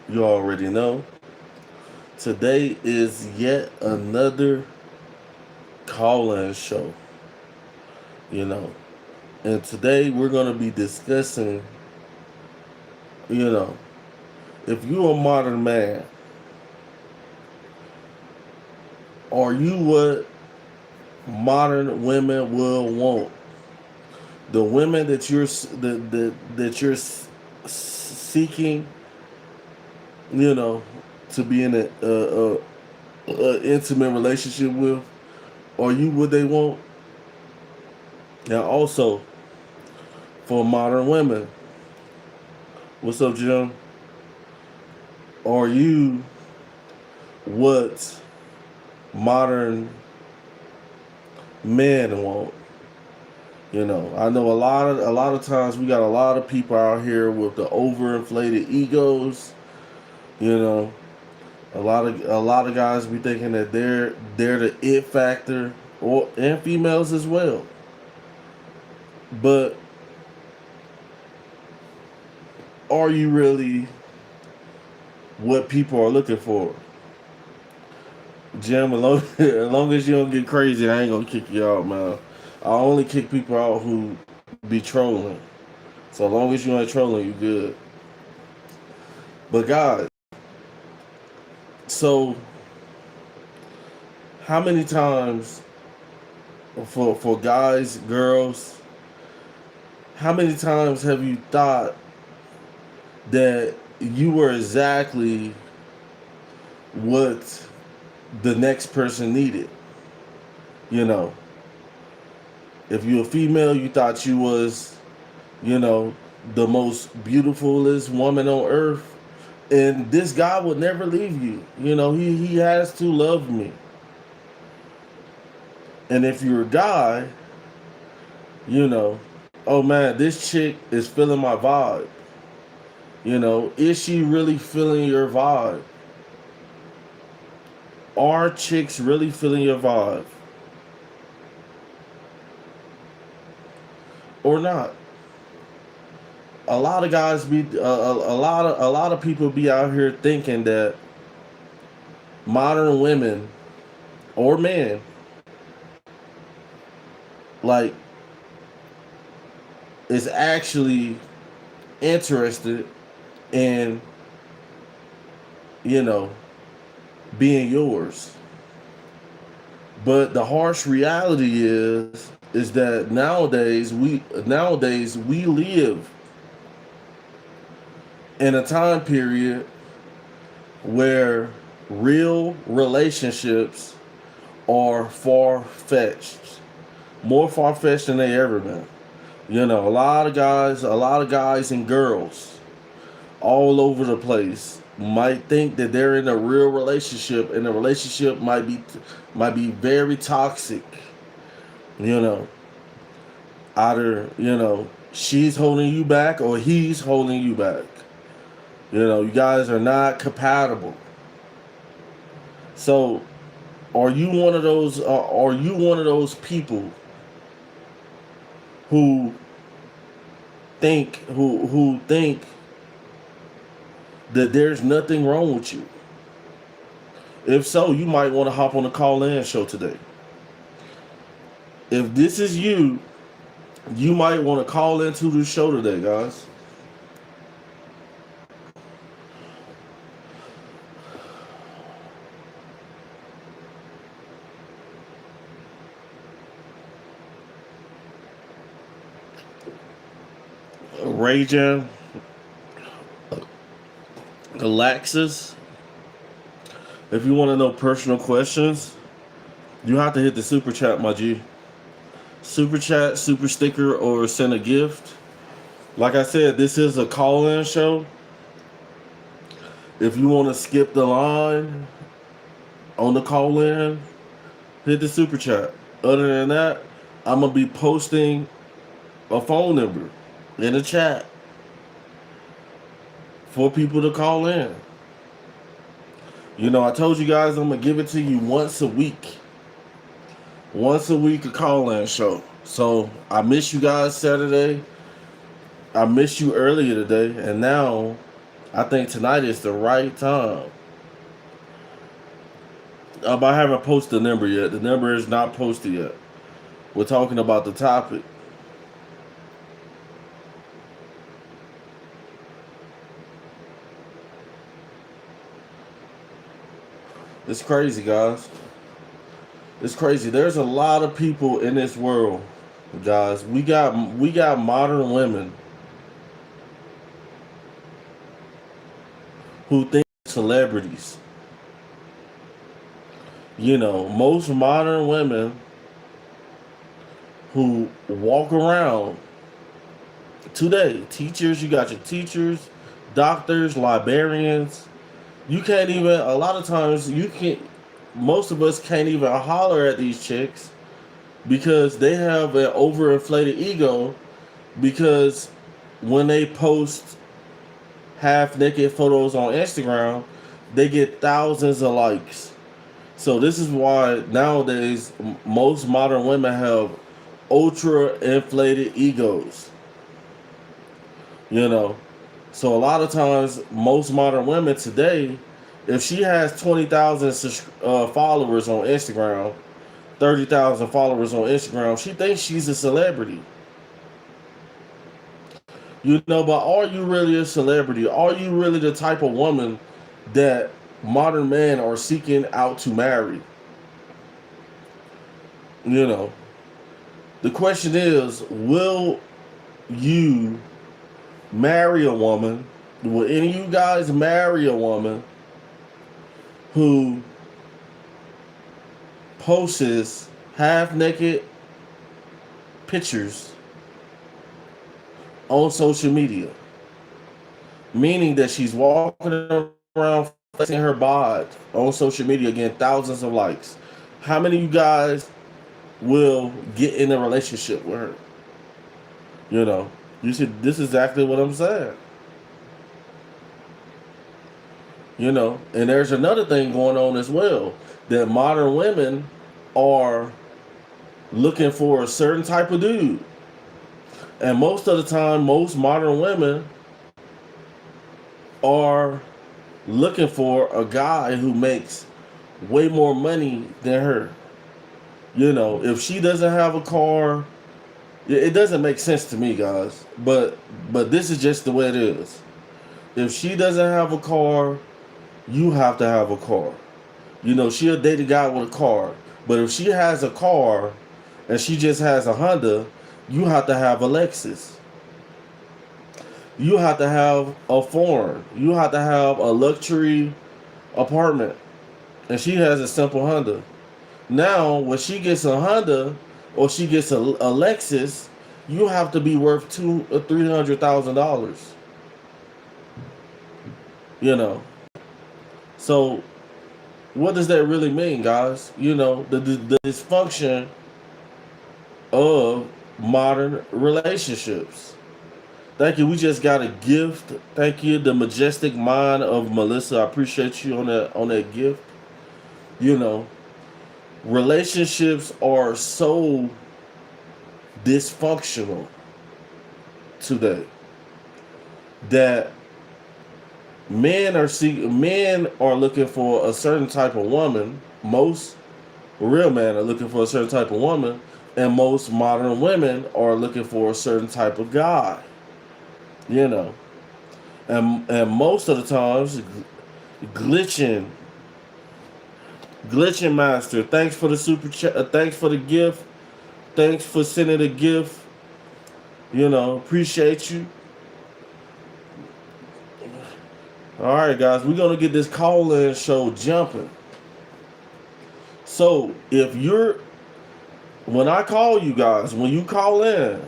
You already know. Today is yet another call-in show, you know. And today we're going to be discussing, you know, if you're a modern man, are you what modern women will want? The women that you're seeking, you know, to be in a intimate relationship with, are you what they want? Now, also for modern women, what's up, Jim? Are you what modern men want? I know a lot of times we got a lot of people out here with the overinflated egos. You know, a lot of guys be thinking that they're the it factor, or and females as well. But are you really what people are looking for? Jim, as long as you don't get crazy, I ain't gonna kick you out, man. I only kick people out who be trolling. So as long as you ain't trolling, you good. But guys, so how many times for guys, girls, how many times have you thought that you were exactly what the next person needed? You know, if you a female, you thought you was, you know, the most beautifulest woman on earth, and this guy would never leave you. He has to love me. And if you're a guy, you know, oh man, this chick is feeling my vibe. Is she really feeling your vibe? Are chicks really feeling your vibe or not? A lot of guys be a lot of people be out here thinking that modern women or men like is actually interested in you know being yours. But the harsh reality is that nowadays we live in a time period where real relationships are far fetched, more far fetched than they ever been. A lot of guys and girls all over the place might think that they're in a real relationship, and the relationship might be very toxic. You know, either she's holding you back or he's holding you back. You guys are not compatible. So, are you one of those? Are you one of those people who think that there's nothing wrong with you? If so, you might want to hop on the call-in show today. If this is you, you might want to call into the show today, guys. Raging, Galaxis. If you want to know personal questions, you have to hit the super chat, my G. Super chat, super sticker, or send a gift. Like I said, this is a call-in show. If you want to skip the line on the call-in, hit the super chat. Other than that, I'm gonna be posting a phone number in the chat for people to call in. I told you guys I'm gonna give it to you once a week. Once a week, a call-in show. So I missed you guys Saturday. I missed you earlier today, and now I think tonight is the right time. I haven't posted the number yet. The number is not posted yet. We're talking about the topic. It's crazy, guys. It's crazy. There's a lot of people in this world, guys. We got modern women who think celebrities. Most modern women who walk around today, teachers, you got your teachers, doctors, librarians. You can't even, a lot of times, you can't, most of us can't even holler at these chicks because they have an overinflated ego because when they post half naked photos on Instagram, they get thousands of likes. So this is why nowadays most modern women have ultra inflated egos. You know, so a lot of times most modern women today, if she has 20,000 followers on Instagram, 30,000 followers on Instagram, she thinks she's a celebrity. But are you really a celebrity? Are you really the type of woman that modern men are seeking out to marry? You know, the question is, will you marry a woman? Will any of you guys marry a woman who posts half naked pictures on social media? Meaning that she's walking around flexing her bod on social media, getting thousands of likes. How many of you guys will get in a relationship with her? You see, this is exactly what I'm saying. And there's another thing going on as well, that modern women are looking for a certain type of dude. And most of the time, most modern women are looking for a guy who makes way more money than her. If she doesn't have a car, it doesn't make sense to me, guys. But this is just the way it is. If she doesn't have a car, you have to have a car. She'll date a guy with a car. But if she has a car and she just has a Honda, you have to have a Lexus. You have to have a foreign. You have to have a luxury apartment. And she has a simple Honda. Now, when she gets a Honda or she gets a Lexus, you have to be worth $200,000 or $300,000. So what does that really mean, guys? The dysfunction of modern relationships. Thank you. We just got a gift. Thank you, the majestic mind of Melissa. I appreciate you on that gift. Relationships are so dysfunctional today that men are looking for a certain type of woman. Most real men are looking for a certain type of woman, and most modern women are looking for a certain type of guy. you know. And most of the times, glitching, glitching master. Thanks for the super chat. Thanks for the gift. Thanks for sending a gift. Appreciate you. All right, guys, we're gonna get this call-in show jumping. So when I call you guys, when you call in,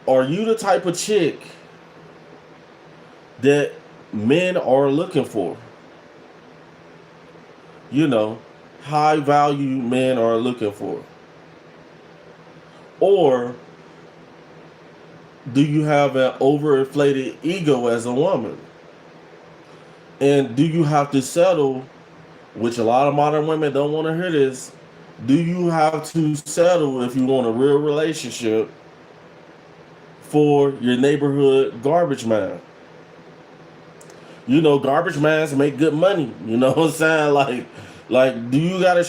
are you the type of chick that men are looking for? High value men are looking for. Or do you have an overinflated ego as a woman? And do you have to settle, which a lot of modern women don't want to hear this, do you have to settle if you want a real relationship for your neighborhood garbage man? You know, garbage mans make good money. You know what I'm saying? Like, do you gotta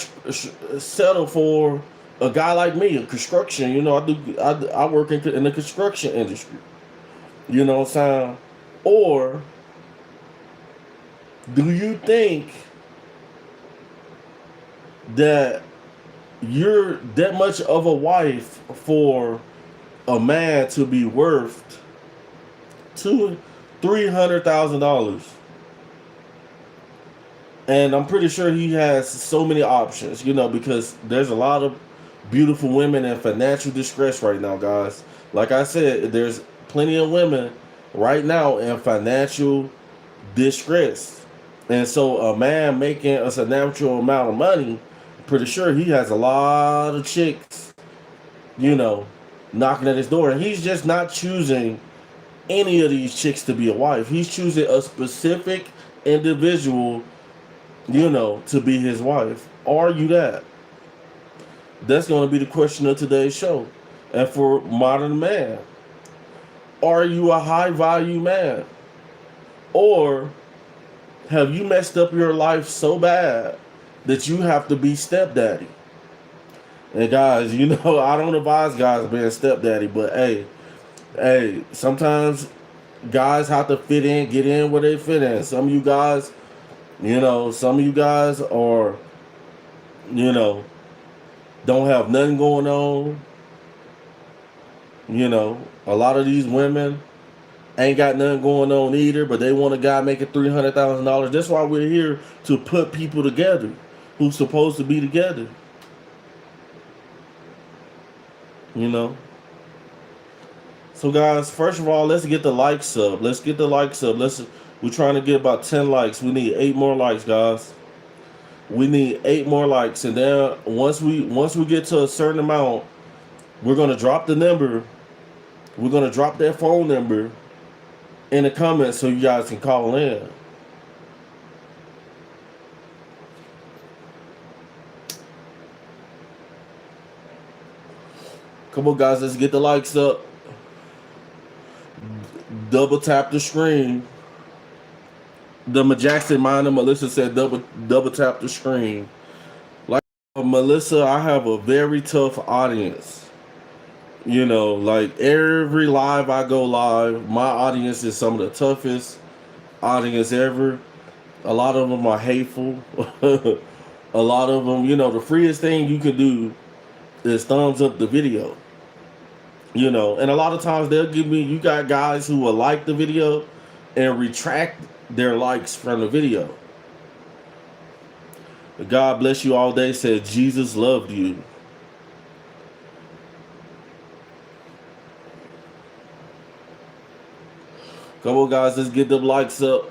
settle for a guy like me, a construction? You know, I work in the construction industry. You know what I'm saying? Or do you think that you're that much of a wife for a man to be worth $300,000? And I'm pretty sure he has so many options, you know, because there's a lot of beautiful women in financial distress right now, guys. Like I said, there's plenty of women right now in financial distress. And so a man making a substantial amount of money, pretty sure he has a lot of chicks, you know, knocking at his door. And he's just not choosing any of these chicks to be a wife. He's choosing a specific individual, you know, to be his wife. Are you that? That's going to be the question of today's show. And for modern man, are you a high value man? Or have you messed up your life so bad that you have to be stepdaddy? And guys, you know, I don't advise guys being stepdaddy, but hey, sometimes guys have to fit in, get in where they fit in. Some of you guys, you know, some of you guys are, you know, don't have nothing going on. You know, a lot of these women ain't got nothing going on either, but they want a guy making $300,000. That's why we're here, to put people together who's supposed to be together. You know. So guys, first of all, let's get the likes up. Let's get the likes up. We're trying to get about 10 likes. We need 8 more likes, guys. We need 8 more likes, and then once we get to a certain amount, we're gonna drop the number. We're gonna drop that phone number in the comments so you guys can call in. Come on, guys, let's get the likes up. Double tap the screen. The Jackson Minor Melissa said double tap the screen. Like Melissa, I have a very tough audience. You know, like every live I go live, my audience is some of the toughest audience ever. A lot of them are hateful. A lot of them, you know, the freest thing you can do is thumbs up the video. You know, and a lot of times they'll give me, you got guys who will like the video and retract their likes from the video. God bless you all day said Jesus loved you. Come on, guys, let's get them likes up.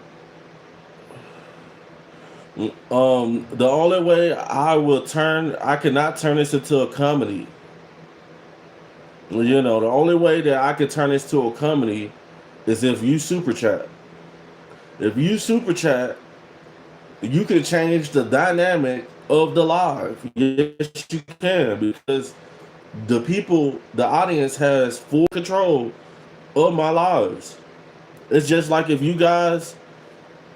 The only way I cannot turn this into a comedy. You know, the only way that I could turn this to a comedy is if you super chat. If you super chat, you can change the dynamic of the live. Yes, you can, because the audience has full control of my lives. It's just like if you guys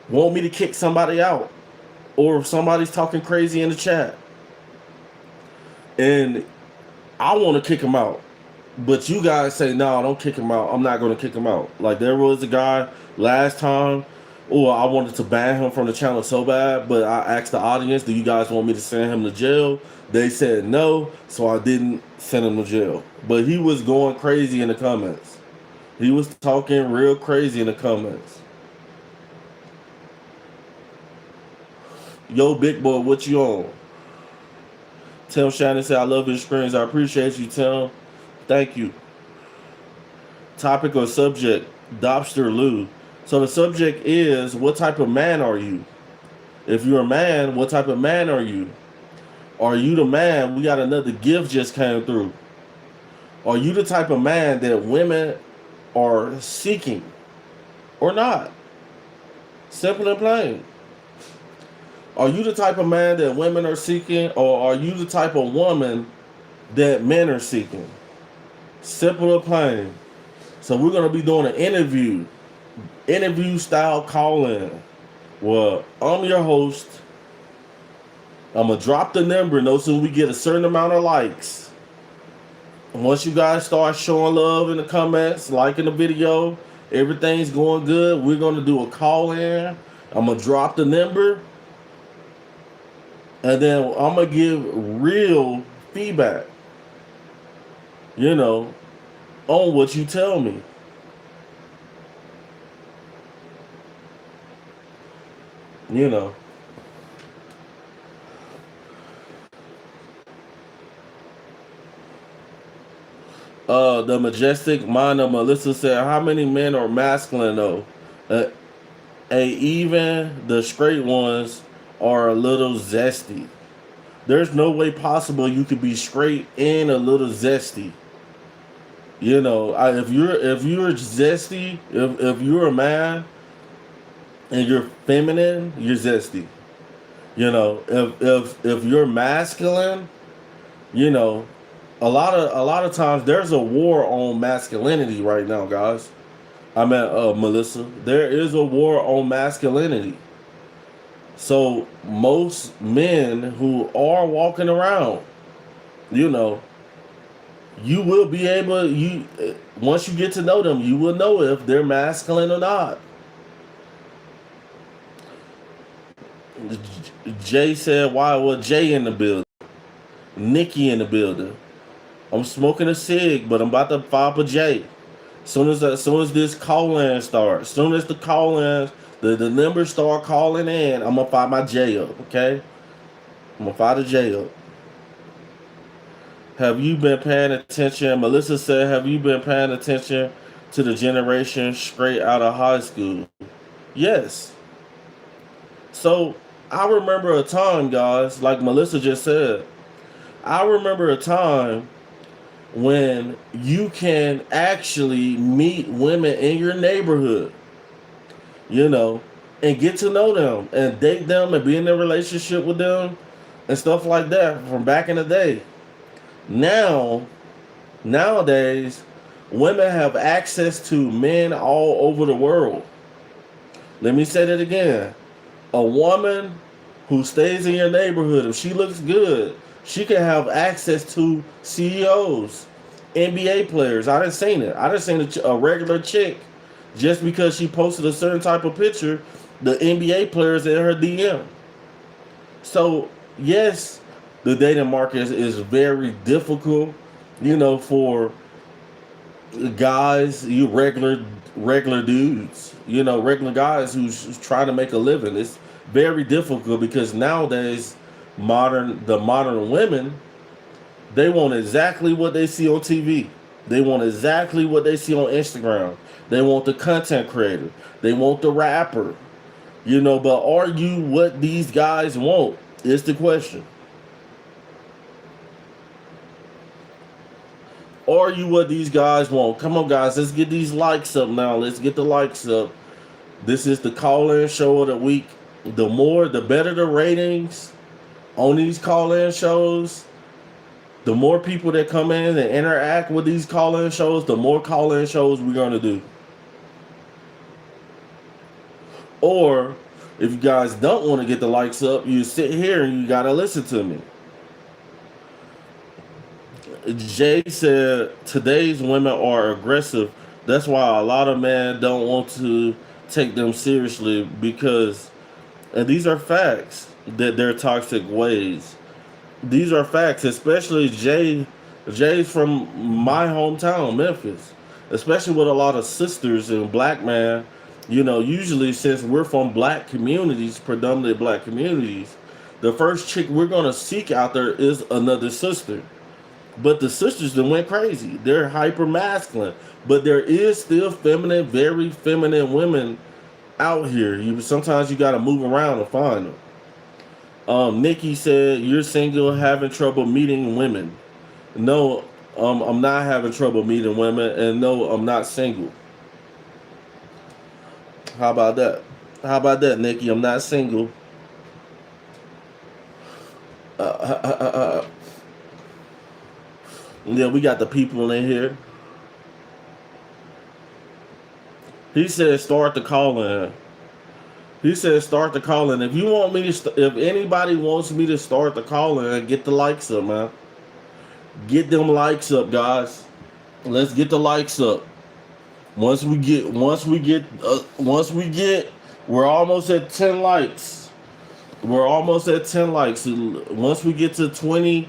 want me to kick somebody out, or if somebody's talking crazy in the chat, and I want to kick them out, but you guys say, no, don't kick him out. I'm not going to kick him out. Like there was a guy last time, I wanted to ban him from the channel so bad, but I asked the audience, do you guys want me to send him to jail? They said no, so I didn't send him to jail. But he was going crazy in the comments. He was talking real crazy in the comments. Yo, big boy, what you on? Tim Shannon said, I love your screens. I appreciate you, Tim. Thank you. Topic or subject, Dobster Lou. So the subject is, what type of man are you? If you're a man, what type of man are you? Are you the man? We got another gift just came through. Are you the type of man that women are seeking or not? Simple and plain. Are you the type of man that women are seeking, or are you the type of woman that men are seeking? Simple and plain. So we're going to be doing an interview interview style call in. Well, I'm your host. I'm gonna drop the number. No soon we get a certain amount of likes. Once you guys start showing love in the comments, liking the video, everything's going good. We're gonna do a call in. I'm gonna drop the number, and then I'm gonna give real feedback. You know, on what you tell me. You know. The majestic mind of Melissa said, "How many men are masculine though? Uh, even the straight ones are a little zesty. There's no way possible you could be straight and a little zesty. You know, if you're zesty, if you're a man and you're feminine, you're zesty. You know, if you're masculine, you know, a lot of times there's a war on masculinity right now, guys. I mean, Melissa, there is a war on masculinity. So most men who are walking around, you know, you will be able you once you get to know them, you will know if they're masculine or not. Jay said, "Why? Well, Jay in the building, Nikki in the building. I'm smoking a cig, but I'm about to pop a J. Soon as this call in starts, soon as the call in, the numbers start calling in, I'm gonna fire my J up. Okay, I'm gonna fire the J up. Have you been paying attention? Melissa said, have you been paying attention to the generation straight out of high school? Yes. So I remember a time, guys, like Melissa just said, I remember a time when you can actually meet women in your neighborhood, you know, and get to know them and date them and be in a relationship with them and stuff like that from back in the day. Now, nowadays, women have access to men all over the world. Let me say that again. A woman who stays in your neighborhood, if she looks good, she can have access to CEOs, NBA players. I didn't seen it. I didn't seen a regular chick just because she posted a certain type of picture. The NBA players in her DM. So yes, the dating market is very difficult. You know, for guys, you regular dudes, you know, regular guys who's trying to make a living. It's very difficult because nowadays the modern women, they want exactly what they see on TV. They want exactly what they see on Instagram. They want the content creator. They want the rapper. You know, but are you what these guys want? Is the question. Are you what these guys want? Come on, guys. Let's get these likes up now. Let's get the likes up. This is the call-in show of the week. The better the ratings on these call-in shows. The more people that come in and interact with these call-in shows, the more call-in shows we're gonna do. Or if you guys don't want to get the likes up, you sit here and you gotta listen to me. Jay said today's women are aggressive. That's why a lot of men don't want to take them seriously because, and these are facts, that they're toxic ways. These are facts, especially Jay. Jay's from my hometown, Memphis. Especially with a lot of sisters and black man. You know, usually since we're from black communities, predominantly black communities, the first chick we're gonna seek out there is another sister. But the sisters that went crazy. They're hyper masculine. But there is still feminine, very feminine women out here. You sometimes you gotta move around to find them. Nikki said you're single, having trouble meeting women. No, I'm not having trouble meeting women, and no, I'm not single. How about that? How about that, Nikki? I'm not single. Yeah, we got the people in here. He said start the calling. He said start the calling. If you want me to, if anybody wants me to start the calling, get the likes up, man. Get them likes up, guys. Let's get the likes up. Once we get, we're almost at 10 likes. We're almost at 10 likes. Once we get to 20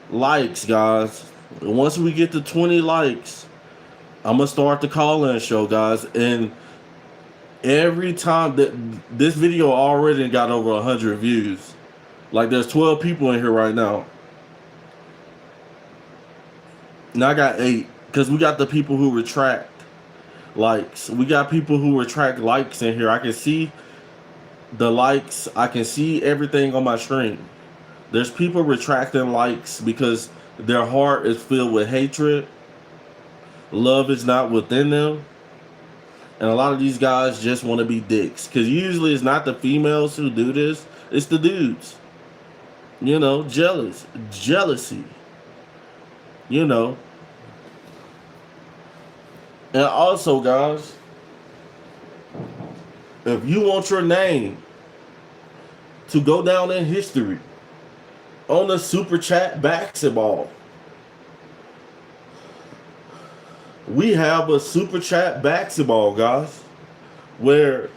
likes, guys. Once we get to 20 likes, I'm gonna start the call-in show, guys. And every time that this video already got over 100 views, like there's 12 people in here right now. Now I got 8 because we got the people who retract likes. We got people who retract likes in here. I can see the likes. I can see everything on my screen. There's people retracting likes because their heart is filled with hatred. Love is not within them. And a lot of these guys just want to be dicks. Because usually it's not the females who do this. It's the dudes. You know, jealousy. You know. And also, guys, if you want your name to go down in history on the Super Chat basketball, we have a Super Chat basketball, guys, where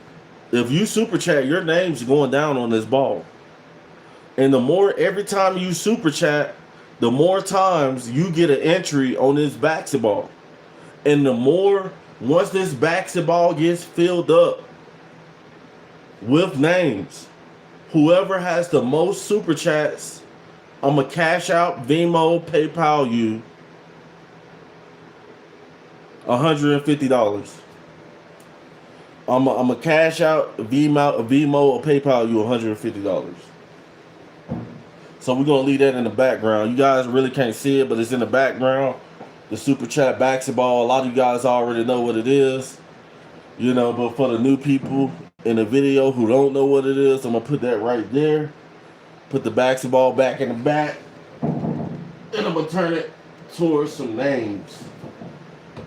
if you Super Chat, your name's going down on this ball. And the more, every time you Super Chat, the more times you get an entry on this basketball. And the more, once this basketball gets filled up with names, whoever has the most Super Chats, I'm going to cash out, Venmo, PayPal you $150. I'm going to cash out, Venmo or PayPal you $150. So we're going to leave that in the background. You guys really can't see it, but it's in the background. The Super Chat basketball. A lot of you guys already know what it is. You know, but for the new people in the video who don't know what it is, I'm going to put that right there. Put the basketball back in the back. And I'm going to turn it towards some names.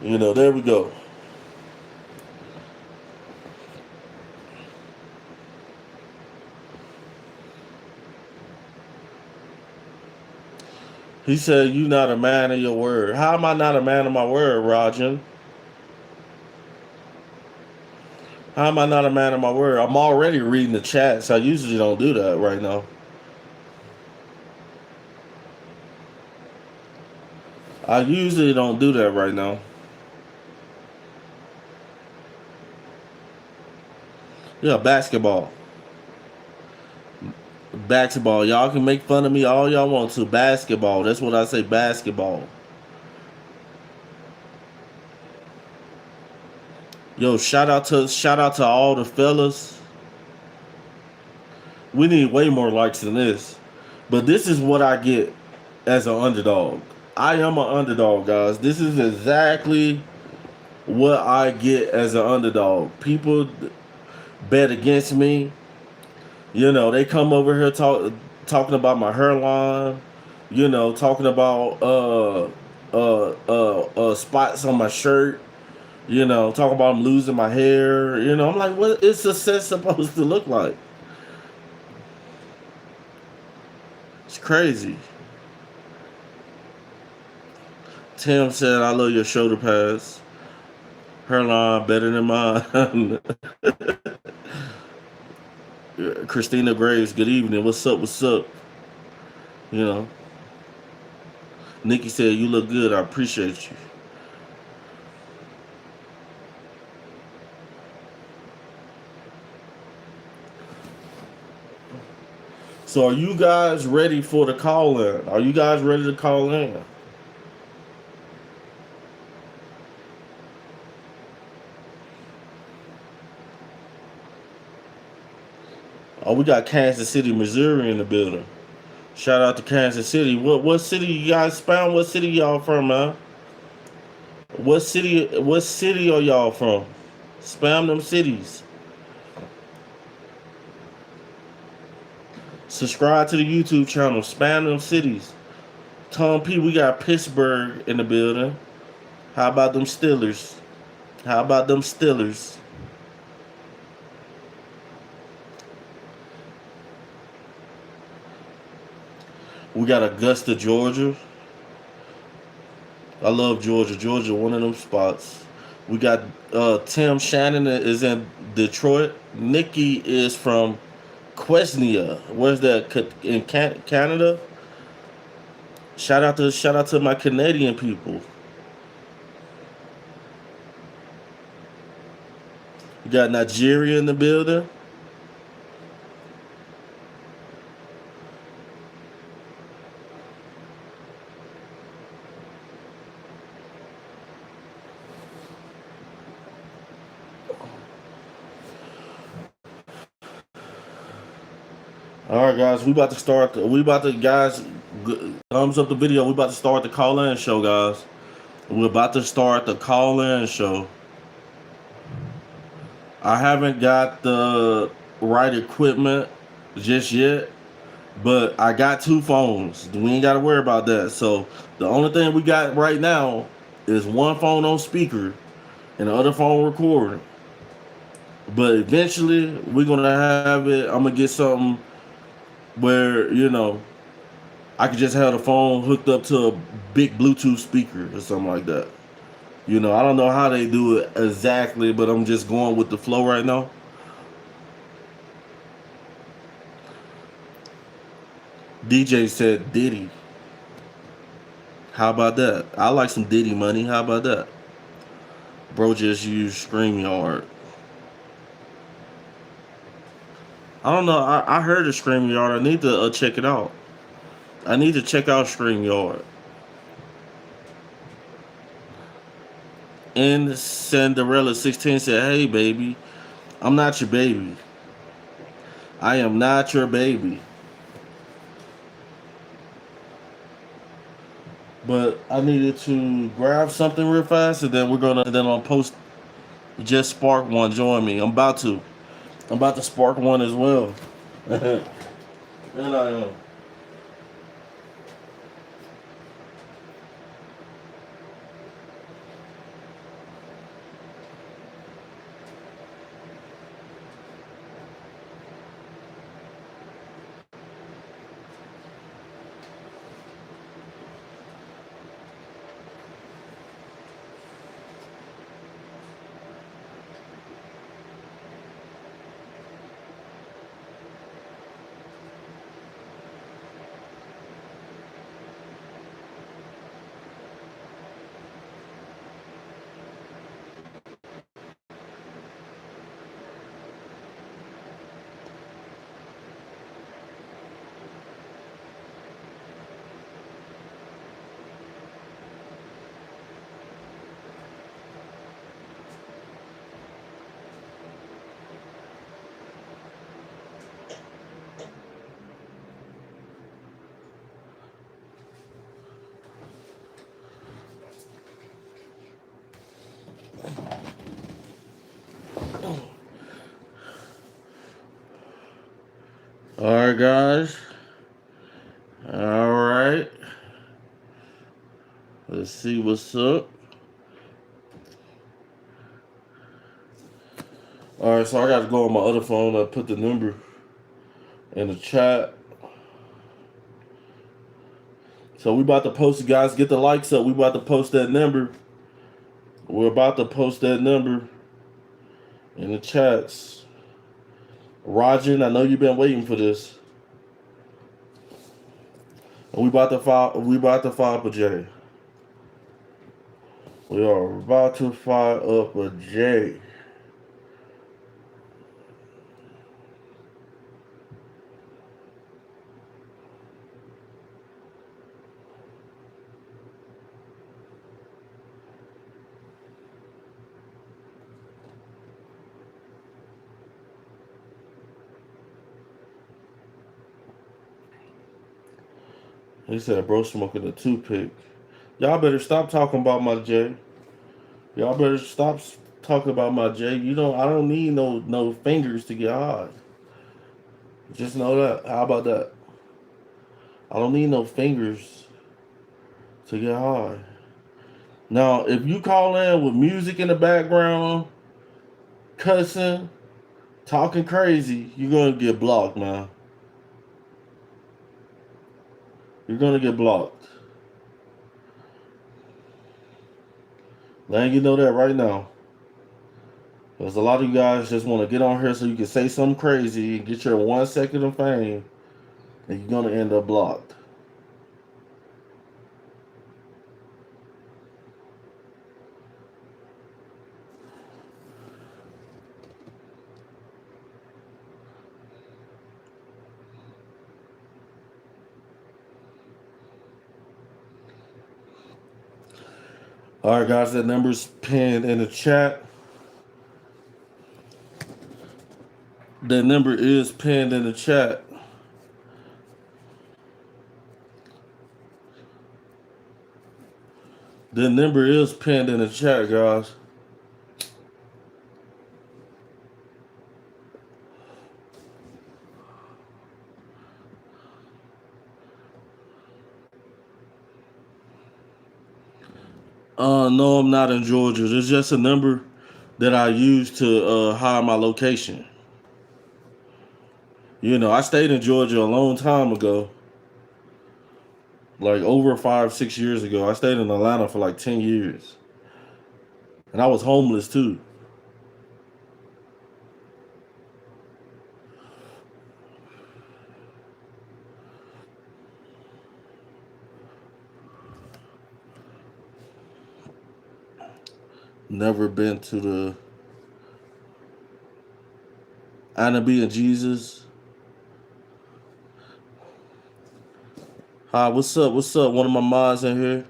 You know, there we go. He said, you not a man of your word. How am I not a man of my word, Rajan? How am I not a man of my word? I'm already reading the chats. I usually don't do that right now. I usually don't do that right now. Yeah, basketball. Basketball. Y'all can make fun of me all y'all want to. Basketball. That's what I say, basketball. Yo, shout out to all the fellas. We need way more likes than this. But this is what I get as an underdog. I am an underdog, guys. This is exactly what I get as an underdog. People bet against me. You know, they come over here talking about my hairline. You know, talking about spots on my shirt. You know, talking about I'm losing my hair. You know, I'm like, what is success supposed to look like? It's crazy. Tim said, I love your shoulder pads. Hairline better than mine. Christina Graves, good evening. What's up? What's up? You know. Nikki said, you look good. I appreciate you. So are you guys ready for the call in? Are you guys ready to call in? Oh, we got Kansas City, Missouri in the building. Shout out to Kansas City. What city you guys found? What city y'all from, man? What city are y'all from? Spam them cities. Subscribe to the YouTube channel. Spam them cities. Tom P, we got Pittsburgh in the building. How about them Steelers? How about them Steelers? We got Augusta, Georgia. I love Georgia. Georgia, one of them spots. We got Tim Shannon is in Detroit. Nikki is from Quesnia. Where's that? In Canada? Shout out to my Canadian people. We got Nigeria in the building. All right, guys, we about to start. We about to guys thumbs up the video. We about to start the call in show, guys. We're about to start the call in show. I haven't got the right equipment just yet, but I got two phones. We ain't got to worry about that. So the only thing we got right now is one phone on speaker and the other phone recording. But eventually we're gonna have it. I'm gonna get something where I could just have the phone hooked up to a big Bluetooth speaker or something like that. I don't know how they do it exactly, but I'm just going with the flow right now. DJ said Diddy. How about that? I like some Diddy money. How about that? Bro just used StreamYard. I don't know. I heard of StreamYard. I need to check it out. I need to check out StreamYard. And Cinderella 16 said, "Hey baby, I'm not your baby. I am not your baby. But I needed to grab something real fast, and then I'll post. Just Spark One, join me. I'm about to spark one as well. And I am. All right, guys. All right. Let's see what's up. All right, so I got to go on my other phone. I put the number in the chat. So we about to post, guys. Get the likes up. We about to post that number. We're about to post that number in the chats. Roger, I know you've been waiting for this. And we about to file. We about to file up a J. We are about to file up a J. He said, "Bro, smoking a toothpick." Y'all better stop talking about my J. Y'all better stop talking about my J. I don't need no fingers to get high. Just know that. How about that? I don't need no fingers to get high. Now, if you call in with music in the background, cussing, talking crazy, you're gonna get blocked, man. You're gonna get blocked. Letting you know that right now. There's a lot of you guys just want to get on here so you can say something crazy and get your 1 second of fame, and you're gonna end up blocked. All right, guys, that number's pinned in the chat. That number is pinned in the chat. The number is pinned in the chat, guys. No, I'm not in Georgia. It's just a number that I use to hide my location. You know, I stayed in Georgia a long time ago, like over 5, 6 years ago. I stayed in Atlanta for like 10 years, and I was homeless too. Never been to the Anna B and Jesus. Hi, what's up? What's up? One of my mods in here.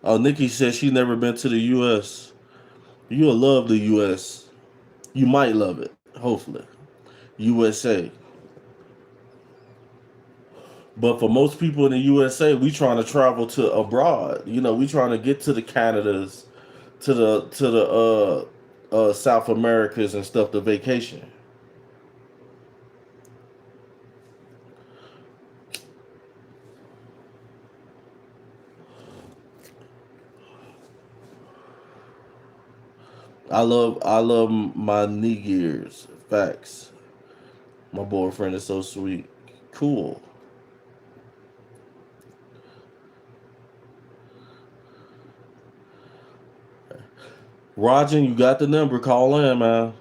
Oh, Nikki said she never been to the U.S. You'll love the U.S. You might love it, hopefully. USA. But for most people in the USA, we trying to travel to abroad. You know, we trying to get to the Canadas, to the South Americas and stuff to vacation. I love my knee gears. Facts. My boyfriend is so sweet. Cool. Roger, you got the number. Call in, man.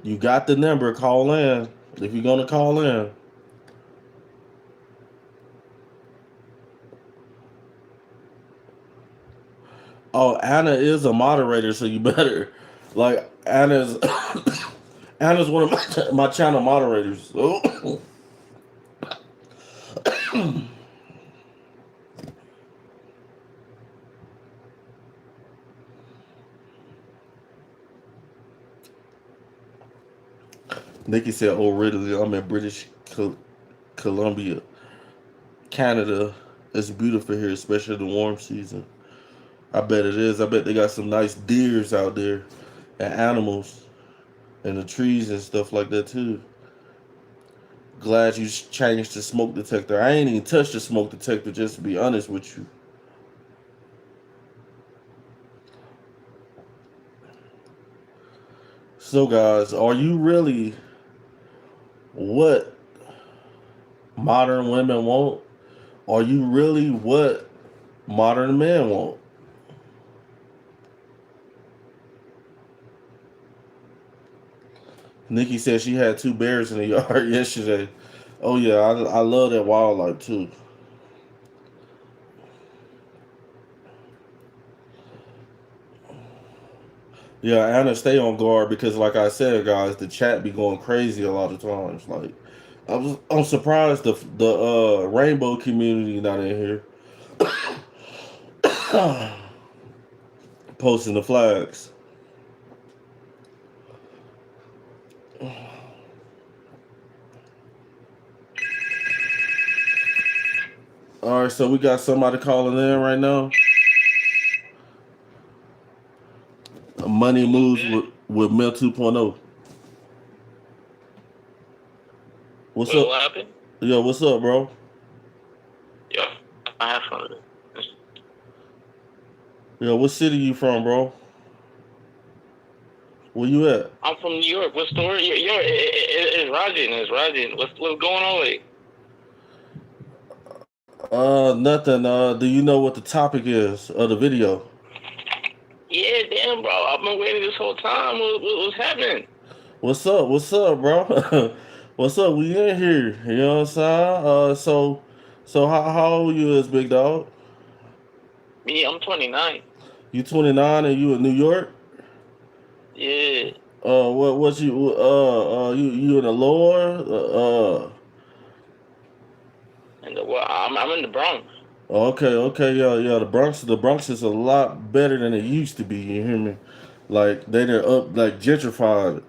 You got the number. Call in if you're gonna call in. Oh, Anna is a moderator, so you better like Anna's. Anna's one of my channel moderators. So. Nikki said, "Oh, really? I'm in British Columbia, Canada. It's beautiful here, especially in the warm season. I bet it is. I bet they got some nice deers out there and animals and the trees and stuff like that too. Glad you changed the smoke detector. I ain't even touched the smoke detector, just to be honest with you. So, guys, are you really what modern women want? Are you really what modern men want?" Nikki said she had two bears in the yard yesterday. Oh yeah, I love that wildlife too. Yeah, Anna, stay on guard because, like I said, guys, the chat be going crazy a lot of times. Like, I'm surprised the rainbow community not in here posting the flags. All right, so we got somebody calling in right now. Money moves with Mel 2.0. What's up? What happened? Yo, what's up, bro? Yeah, I have fun with it. Yo, what city you from, bro? Where you at? I'm from New York. What story? It's Rajin. It's Rajin. What's going on with it? Nothing. Do you know what the topic is of the video? Yeah, damn, bro. I've been waiting this whole time. What's happening? What's up? What's up, bro? What's up? We in here. You know what I'm saying? So how old you is, big dog? Me, I'm 29. You 29 and you in New York? Yeah. What you in the lower? And I'm in the Bronx. Okay, yeah. The Bronx is a lot better than it used to be. You hear me? Like they done up, like gentrified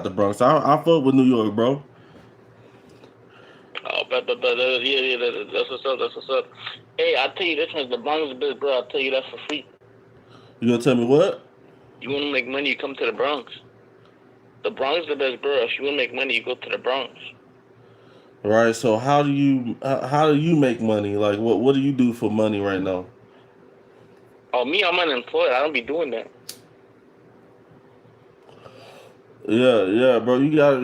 the Bronx. I fuck with New York, bro. Oh, that's what's up. That's what's up. Hey, I tell you this one's the Bronx best, bro. I'll tell you that for free. You gonna tell me what? You want to make money, you come to the Bronx. The Bronx is the best, bro. If you want to make money, you go to the Bronx. Right. So how do you make money? Like what do you do for money right now? Oh, me, I'm unemployed. I don't be doing that. Yeah, bro. You gotta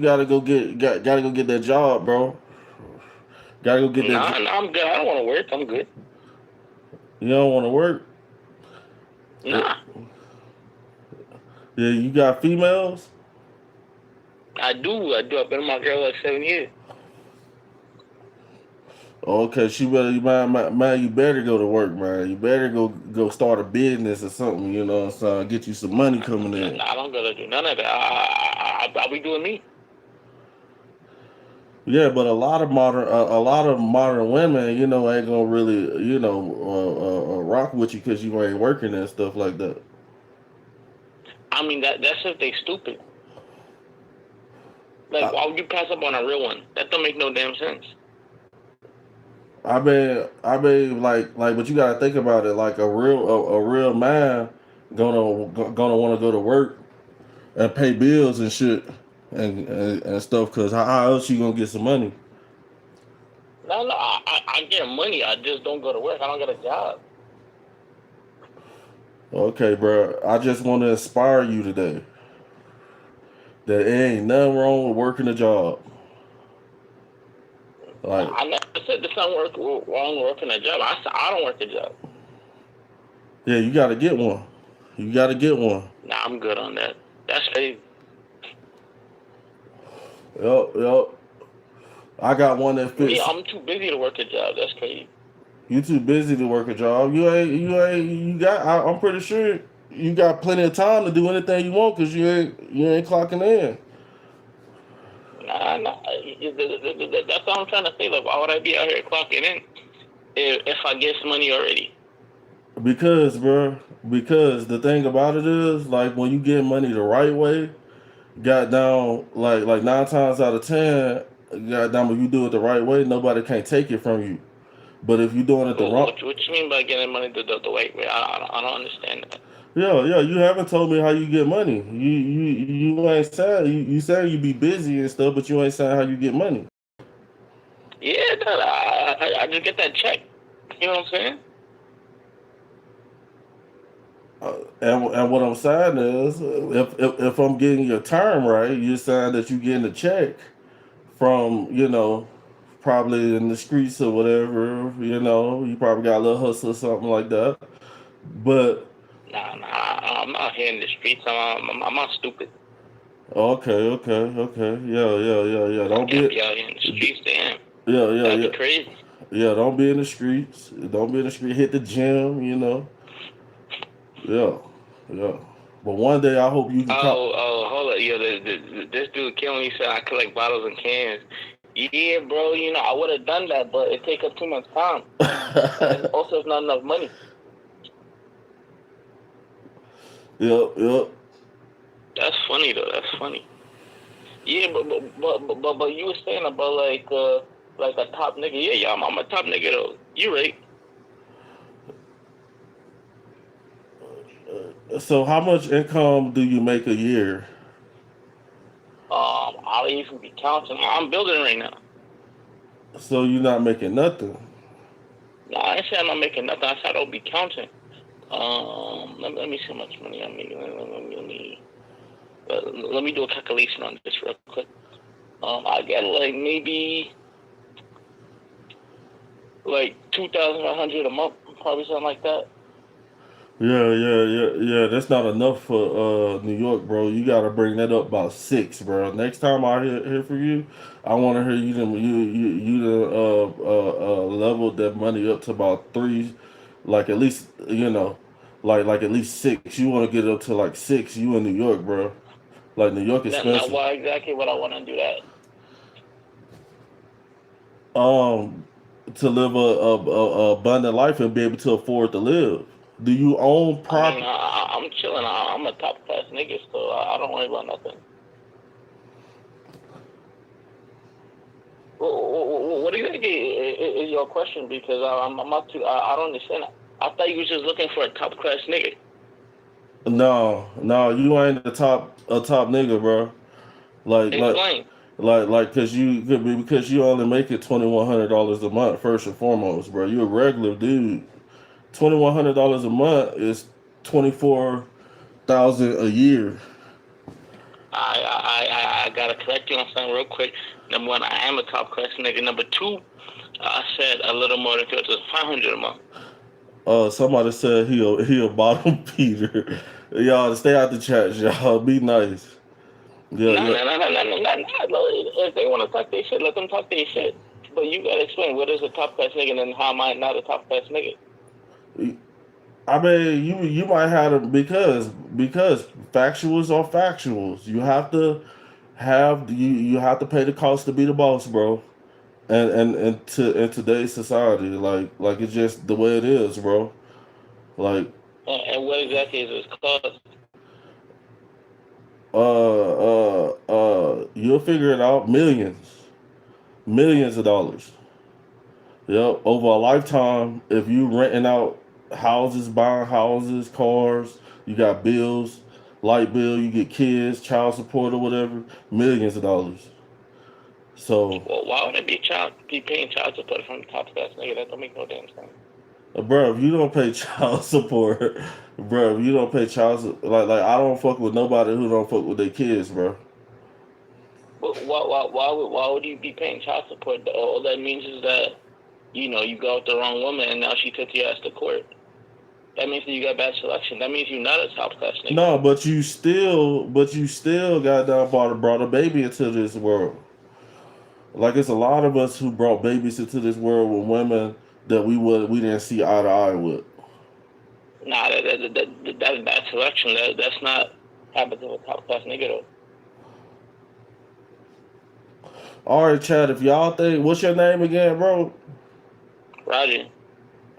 gotta go get that job, bro. Gotta go get that. Nah, I'm good. I don't want to work. I'm good. You don't want to work. Nah, Yeah, you got females. I do. I've been with my girl like 7 years. Okay, man, you better go to work, man. You better go start a business or something. You know what I'm saying? Get you some money coming in. Nah, I don't gotta do none of that. I'll be doing me. Yeah, but a lot of modern women, ain't gonna really, rock with you because you ain't working and stuff like that. I mean, that's if they stupid. Like, I, why would you pass up on a real one? That don't make no damn sense. but you gotta think about it. Like a real man gonna want to go to work and pay bills and shit and stuff. Cause how else you gonna get some money? No, I get money. I just don't go to work. I don't get a job. Okay, bro. I just want to inspire you today that it ain't nothing wrong with working a job. Nah, Like, I never said there's something wrong with working a job. I said I don't work a job. yeah, you gotta get one. You gotta get one. Nah, I'm good on that. That's crazy. Yup. I got one that Me, fits. I'm too busy to work a job. That's crazy. You too busy to work a job. I'm pretty sure you got plenty of time to do anything you want because you ain't clocking in. Nah. That's what I'm trying to say. Like, why would I be out here clocking in if I get some money already? Because, bro, because the thing about it is, like, when you get money the right way, got down, like 9 times out of 10, got down, if you do it the right way, nobody can't take it from you. But if you're doing it the wrong, What you mean by getting money the right way? I don't understand that. yeah, you haven't told me how you get money. You ain't saying you say you be busy and stuff, but you ain't saying how you get money. Yeah, I just get that check. You know what I'm saying? And what I'm saying is, if I'm getting your term right, you're saying that you getting a check from, probably in the streets or whatever. You probably got a little hustle or something like that. But Nah, I'm out here in the streets. I'm not stupid. okay, yeah. I Don't can't be, be out here in the streets, damn. That'd yeah. be crazy. Yeah, don't be in the streets. Don't be in the street. Hit the gym. Yeah, yeah. But one day I hope you can come. Hold up. Yo, this dude killing me said I collect bottles and cans. Yeah, bro, I would have done that, but it take up too much time. And also, it's not enough money. Yep. That's funny, though. That's funny. Yeah, but you were saying about, like a top nigga. Yeah, I'm a top nigga, though. You right. So how much income do you make a year? I'll even be counting. I'm building right now. So you're not making nothing. No, I ain't say I'm not making nothing. I said I'll be counting. Let me see how much money I'm making. Let let me do a calculation on this real quick. I get like maybe like 2,100 a month, probably something like that. Yeah. That's not enough for New York, bro. You gotta bring that up about 6, bro. Next time I hear from you, I want to hear you level that money up to about 3, like at least like at least 6. You want to get it up to like 6. You in New York, bro. Like New York Now, expensive. why exactly would I want to do that? Um, to live a abundant life and be able to afford to live. Do you own I mean, property? I'm chilling. I'm a top class nigga, so I don't worry about nothing. What exactly is your question? Because I'm not too. I don't understand. I thought you was just looking for a top class nigga. No, you ain't a top nigga, bro. Like like Explain. cause you could be because you only make it $2,100 a month first and foremost, bro. You a regular dude. $2,100 a month is 24,000 a year. I gotta correct you on something real quick. Number one, I am a top class nigga. Number two, I said a little more than 500 a month. Somebody said he a bottom feeder. Y'all stay out the chat, y'all. Be nice. Yeah, No, yeah. no, no, no, no, no, no, no. If they want to talk their shit, let them talk their shit. But you gotta explain what is a top class nigga and how am I not a top class nigga? I mean, you might have to because factuals are factuals. You have to you have to pay the cost to be the boss, bro. And to in today's society, like it's just the way it is, bro. Like And what exactly is this cause? you'll figure it out. Millions of dollars. Yep, over a lifetime, if you renting out houses, buying houses, cars, you got bills, light bill, you get kids, child support or whatever, millions of dollars. So, Well, why would I be paying child support from the top class nigga? That don't make no damn sense. bro, if you don't pay child support, bro, if you don't pay like I don't fuck with nobody who don't fuck with their kids, bro. But why would you be paying child support? All that means is that you got with the wrong woman and now she took your ass to court. That means that you got bad selection. That means you're not a top class nigga. No, but you still got down brought a baby into this world. Like it's a lot of us who brought babies into this world with women that we didn't see eye to eye with. Nah, that's bad selection. That's not habits of a top class nigga though. All right, Chad. If y'all think, what's your name again, bro? Roger.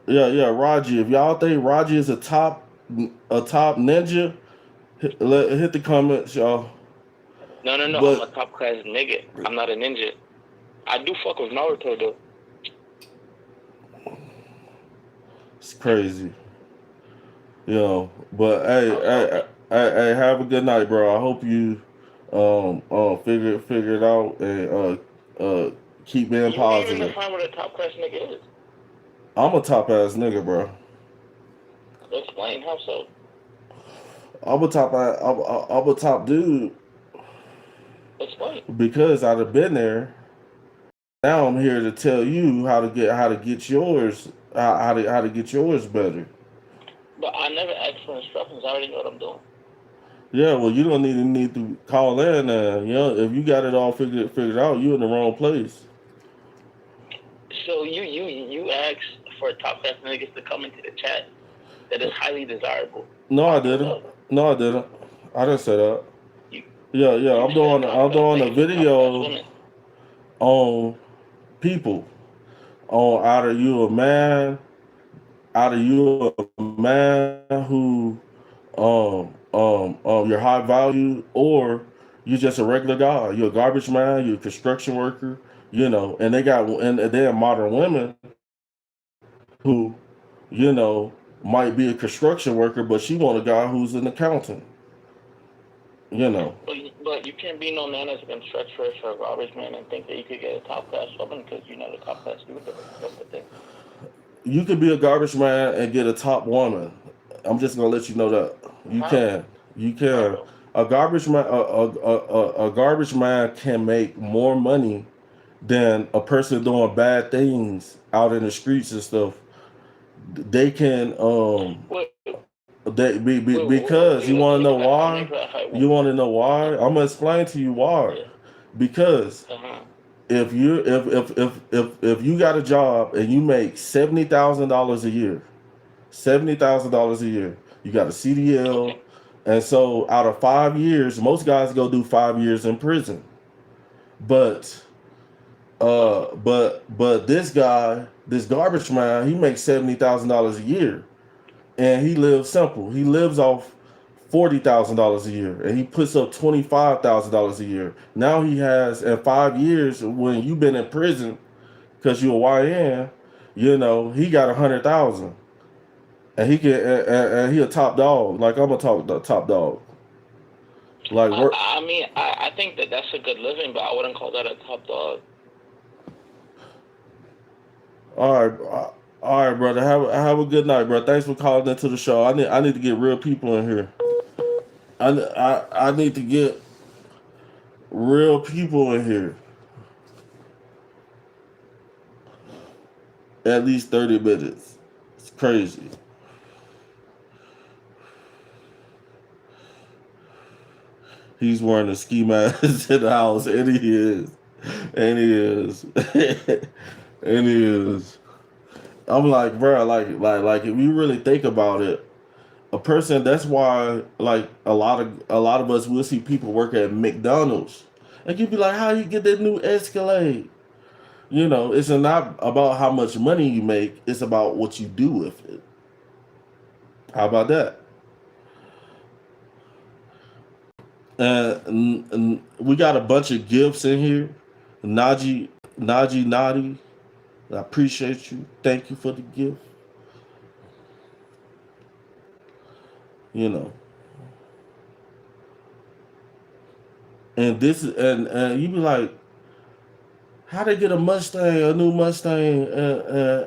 Yeah, Raji. If y'all think Raji is a top ninja, hit the comments, y'all. No. I'm a But top class nigga. I'm not a ninja. I do fuck with Naruto though. it's crazy, But hey, How so? have a good night, bro. I hope you figure it out and keep being You can't even positive. define what a top class nigga is. I'm a top ass nigga, bro. Explain how so. I'm a top dude Explain. because I'd have been there. Now I'm here to tell you how to get yours how to get yours better. But I never asked for instructions. I already know what I'm doing. Yeah, well, you don't need to call in. If you got it all figured out, you in the wrong place. So you asked for top class niggas to come into the chat that is highly desirable. No, I I pulled didn't. up. No, I didn't. I didn't say that. You Yeah. you I'm said doing top I'm class doing a niggas and top class video women. on people. On out of you a man who you're high value, or you're just a regular guy. You're a garbage man. You're a construction worker. And they are modern women who might be a construction worker, but she want a guy who's an accountant. You know, But you can't be no man as a constructor or a garbage man and think that you could get a top class woman because you're not a top class dude. That's the thing. you could be a garbage man and get a top woman. I'm just gonna let you know that you How? can. You How can. though? a garbage man can make more money than a person doing bad things out in the streets and stuff. They can Wait, because you let want to me know clarify. Let me why. clarify. You want to know why? I'm gonna explain to you why. Yeah. Because Uh-huh. if you got a job and you make $70,000 a year, $70,000 a year, you got a CDL, Okay. and so out of 5 years, most guys go do 5 years in prison. But Uh-huh. but this guy, this garbage man, he makes $70,000 a year, and he lives simple. He lives off $40,000 a year, and he puts up $25,000 a year. Now he has in 5 years when you've been in prison because you're a YN, he got 100,000, and he can and he a top dog. Like I'm a top dog. Like work. I mean, I think that that's a good living, but I wouldn't call that a top dog. All right, all right, brother. Have a good night, bro. Thanks for calling into the show. I need to get real people in here. I need to get real people in here. At least 30 minutes. It's crazy. He's wearing a ski mask in the house, and he is, and he is, and he is. I'm like, bro, like if you really think about it, a person. That's why, like a lot of us will see people work at McDonald's, and you'd be like, how you get that new Escalade? It's not about how much money you make. It's about what you do with it. How about that? And we got a bunch of gifts in here. Nadi, I appreciate you. Thank you for the gift. You know, and this is and you be like, how they get a new Mustang,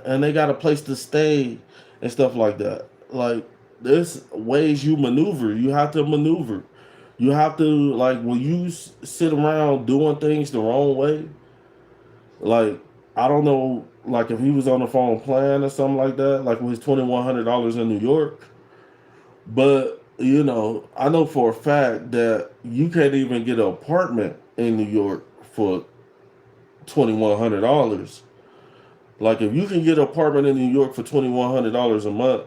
and they got a place to stay and stuff like that. Like there's ways you maneuver. You have to maneuver. You have to like when you sit around doing things the wrong way. Like I don't know, like if he was on the phone playing or something like that, like with his $2,100 in New York. But I know for a fact that you can't even get an apartment in New York for $2,100. Like if you can get an apartment in New York for $2,100 a month,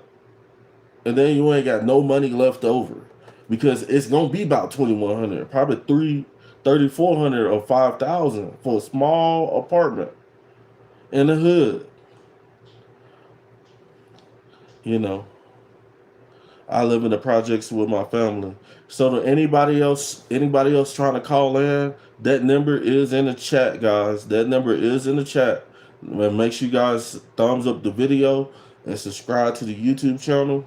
and then you ain't got no money left over, because it's gonna be about 2,100, probably 3,400 or 5,000 for a small apartment in the hood. You know, I live in the projects with my family. So to anybody else trying to call in, that number is in the chat, guys. That number is in the chat. And make sure you guys thumbs up the video and subscribe to the YouTube channel.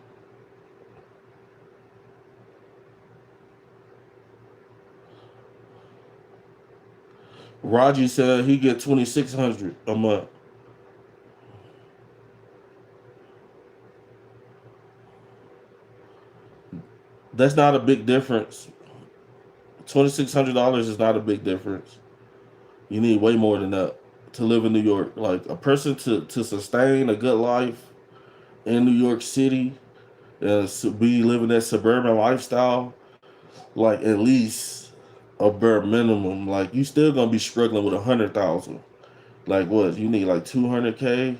Raji said he get 2,600 a month. That's not a big difference. $2,600 is not a big difference. You need way more than that to live in New York. Like a person to sustain a good life in New York City and be living that suburban lifestyle, like at least a bare minimum. Like you still gonna be struggling with 100,000. Like what? You need like 200K.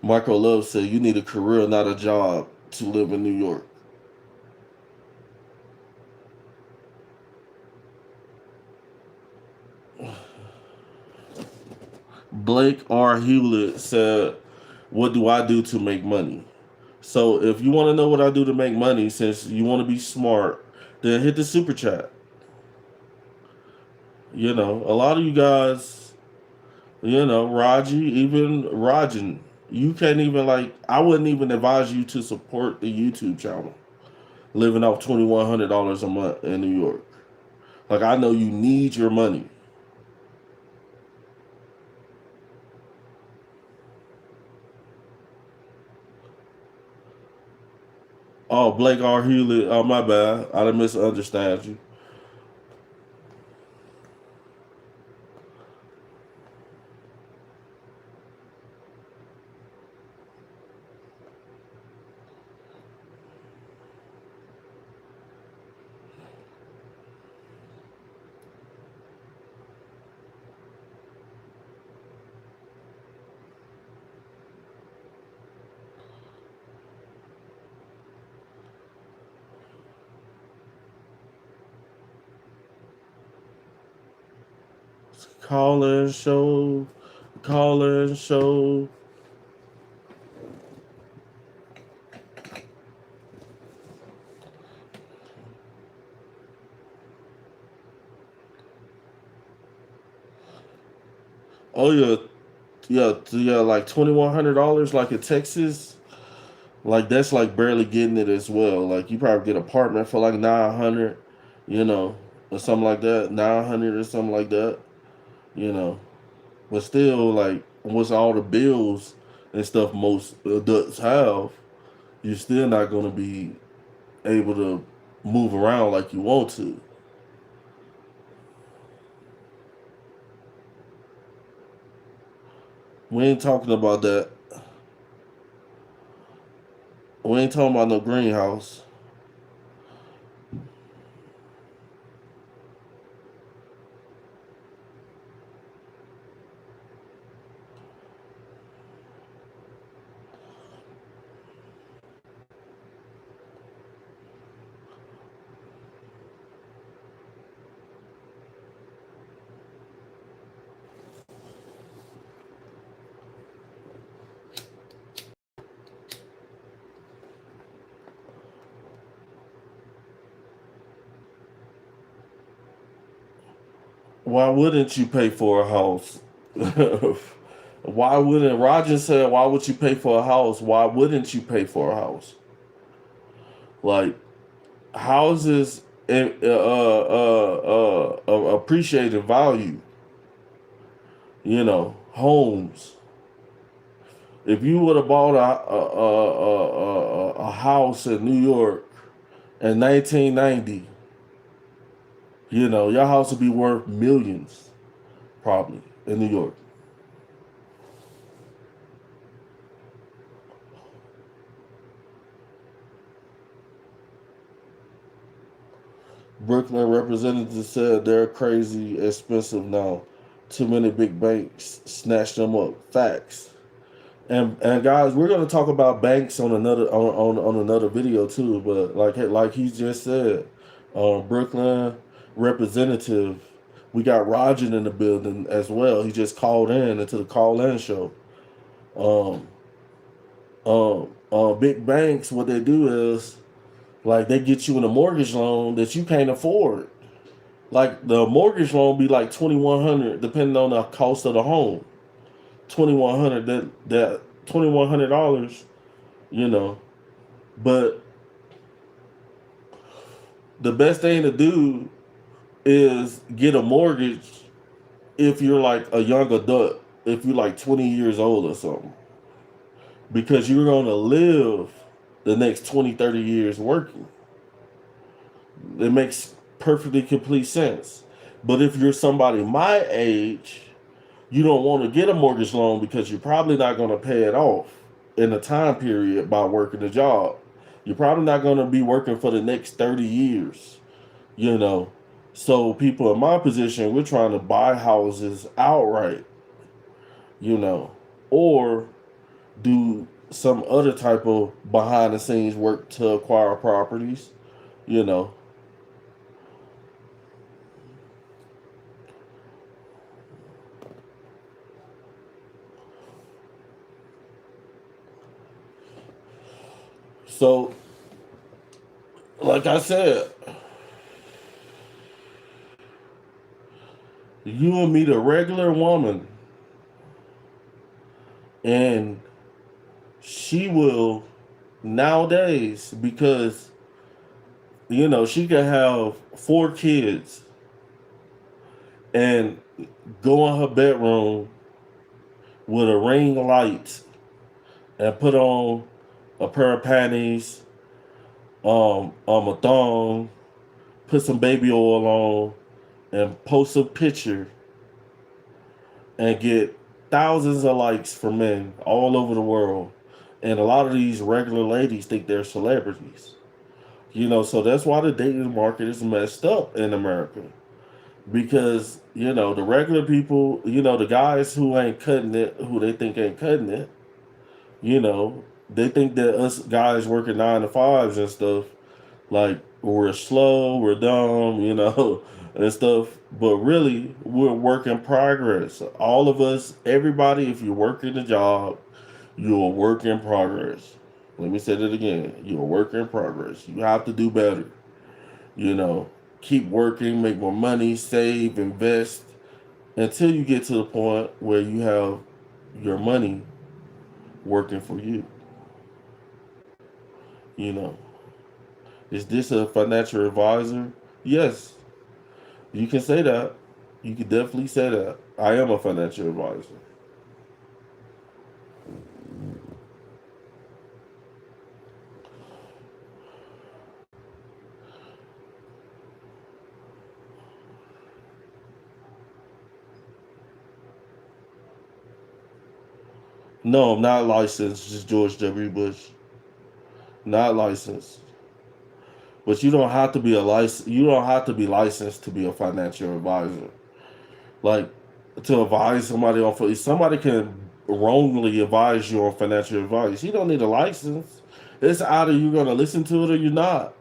Michael Love said you need a career, not a job, to live in New York. Blake R. Hewlett said, what do I do to make money? So if you want to know what I do to make money, since you want to be smart, then hit the super chat. A lot of you guys, Raji, even Rajan, you can't even I wouldn't even advise you to support the YouTube channel. Living off $2,100 a month in New York. Like I know you need your money. Oh, Blake R. Hewlett. Oh, my bad. I didn't misunderstand you. Call in show. Call in show. Oh yeah, yeah. Like $2,100, like in Texas. Like that's like barely getting it as well. Like you probably get an apartment for like 900, you know, or something like that. 900 or something like that, you know. But still, like, what's all the bills and stuff most adults have, you're still not gonna be able to move around like you want to. We ain't talking about that. We ain't talking about no greenhouse. Why wouldn't you pay for a house? Why wouldn't Roger said? Why would you pay for a house? Why wouldn't you pay for a house? Like houses, appreciate in value. You know, homes. If you would have bought a house in New York in 1990, you know, your house would be worth millions, probably in New York. Brooklyn representatives said they're crazy expensive now. Too many big banks snatched them up. Facts. And guys, we're gonna talk about banks on another on another video too. But like he just said, Brooklyn representative, we got Roger in the building as well. He just called in into the call in show. Um, big banks, what they do is like they get you in a mortgage loan that you can't afford. Like the mortgage loan be like 2,100, depending on the cost of the home. 2,100 that $2,100, you know. But the best thing to do is get a mortgage if you're like a young adult, if you're like 20 years old or something, because you're gonna live the next 20, 30 years working. It makes perfectly complete sense. But if you're somebody my age, you don't want to get a mortgage loan because you're probably not going to pay it off in a time period by working a job. You're probably not going to be working for the next 30 years, you know. So people in my position, we're trying to buy houses outright, you know, or do some other type of behind the scenes work to acquire properties, you know. So, like I said, you will meet a regular woman and she will nowadays, because you know she can have 4 kids and go in her bedroom with a ring light and put on a pair of panties, a thong, put some baby oil on, and post a picture and get thousands of likes from men all over the world. And a lot of these regular ladies think they're celebrities. So that's why the dating market is messed up in America. Because, the regular people, the guys who ain't cutting it, who they think ain't cutting it, you know, they think that us guys working 9 to 5s and stuff, like we're slow, we're dumb, and stuff. But really, we're work in progress. All of us, everybody, if you're working a job, you're a work in progress. Let me say that again. You're a work in progress. You have to do better. You know, keep working, make more money, save, invest until you get to the point where you have your money working for you. You know, is this a financial advisor? Yes, you can say that. You can definitely say that. I am a financial advisor. No, I'm not licensed. Just George W. Bush. Not licensed. But you don't have to be a license. You don't have to be licensed to be a financial advisor. Like to advise somebody on. Somebody can wrongly advise you on financial advice. You don't need a license. It's either you're gonna listen to it or you're not.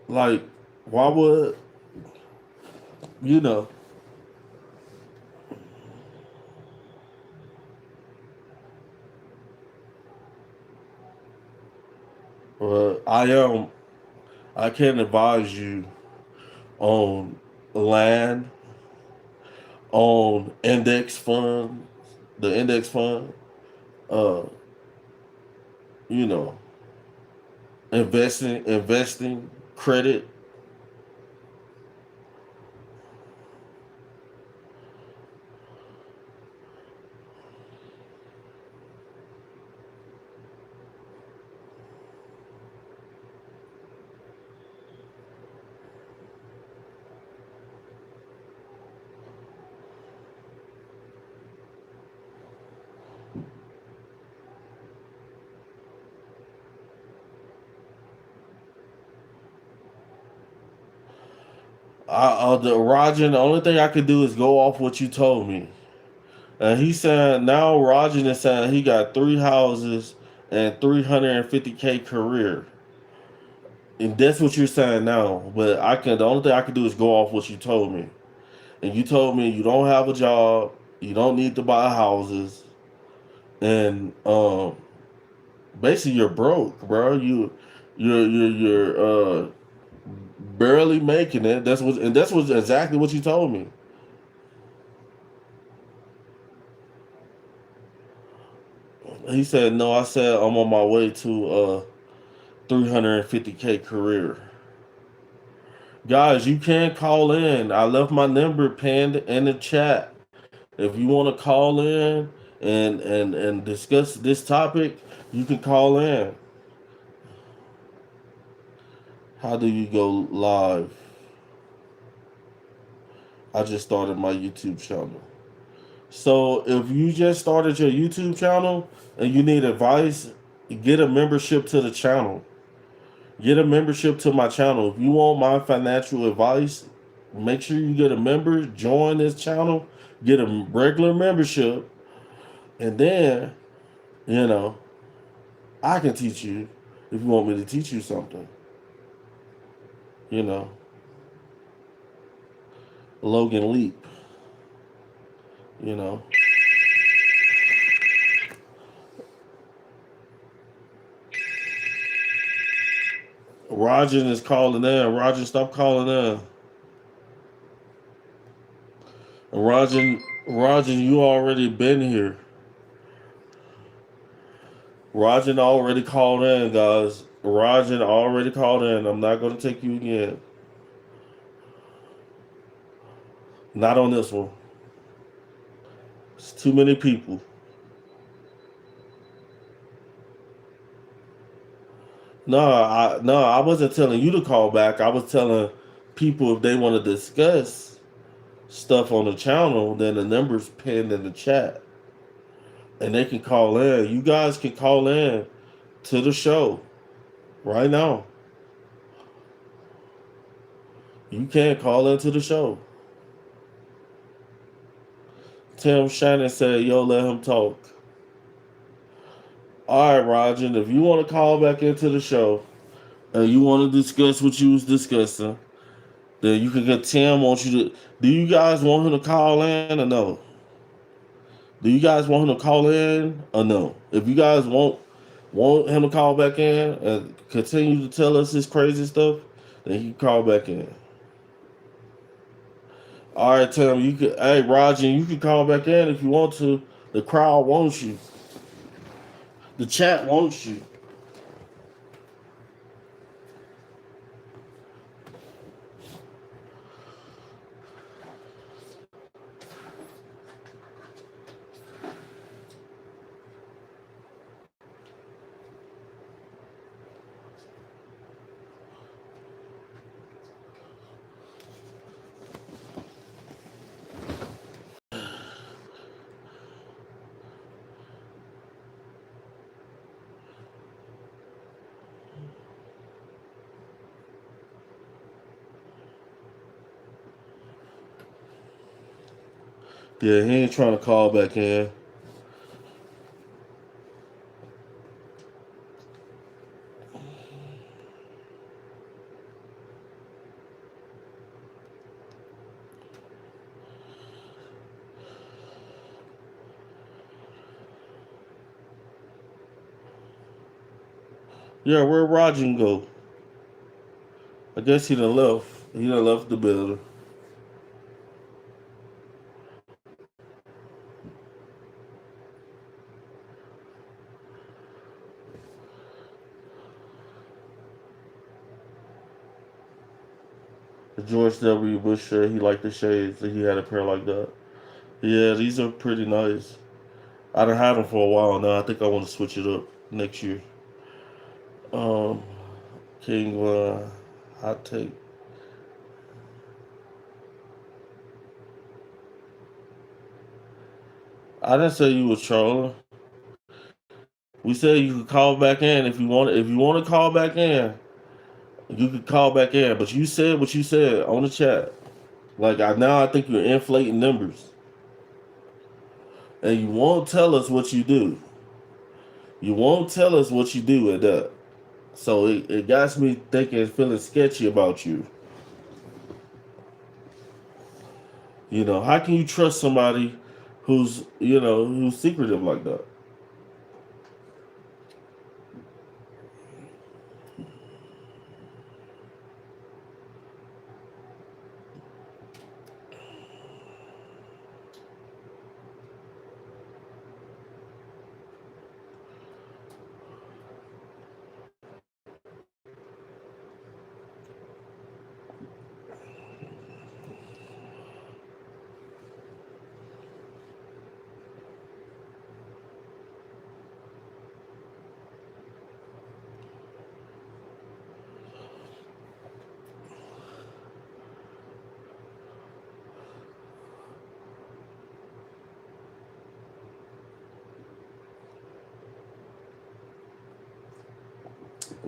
Like, why would you know? I am. I can't advise you on land, on index fund, the index fund. Uh, you know, investing, credit. The Rajan, the only thing I could do is go off what you told me. And he said now Rajan is saying he got 3 houses and 350K career. And that's what you're saying now. But the only thing I can do is go off what you told me. And you told me you don't have a job, you don't need to buy houses, and basically you're broke, bro. You're barely making it. That's what exactly what you told me. He said no. I said I'm on my way to 350K career. Guys, you can call in. I left my number pinned in the chat. If you want to call in and discuss this topic, you can call in. How do you go live? I just started my YouTube channel. So if you just started your YouTube channel and you need advice, get a membership to the channel. Get a membership to my channel. If you want my financial advice, make sure you get a member, join this channel, get a regular membership, and then, you know, I can teach you if you want me to teach you something. You know, Logan Leap, you know. Roger is calling in. Roger, stop calling in. Roger, you already been here. Roger already called in, guys. Roger already called in. I'm not going to take you again. Not on this one. It's too many people. No, I wasn't telling you to call back. I was telling people if they want to discuss stuff on the channel, then the number's pinned in the chat, and they can call in. You guys can call in to the show right now. You can call into the show. Tim Shannon said, "Yo, let him talk." All right, Roger. If you want to call back into the show and you want to discuss what you was discussing, then you can get Tim. Want you to? Do you guys want him to call in or no? Do you guys want him to call in or no? If you guys want him to call back in and continue to tell us his crazy stuff, then he can call back in. All right, Tim. You can. Hey, Roger, you can call back in if you want to. The crowd wants you. The chat wants you. Yeah, he ain't trying to call back in. Yeah, where Roger go? I guess he done left. He done left the building. George W. Bush said he liked the shades, that he had a pair like that. Yeah, these are pretty nice. I done had them for a while now. I think I want to switch it up next year. Um, King, hot take. I didn't say you was trolling. We said you could call back in if you want. If you want to call back in, you could call back in. But you said what you said on the chat. Like now, I think you're inflating numbers, and you won't tell us what you do. You won't tell us what you do at that. So it got me thinking, feeling sketchy about you. You know, how can you trust somebody who's secretive like that?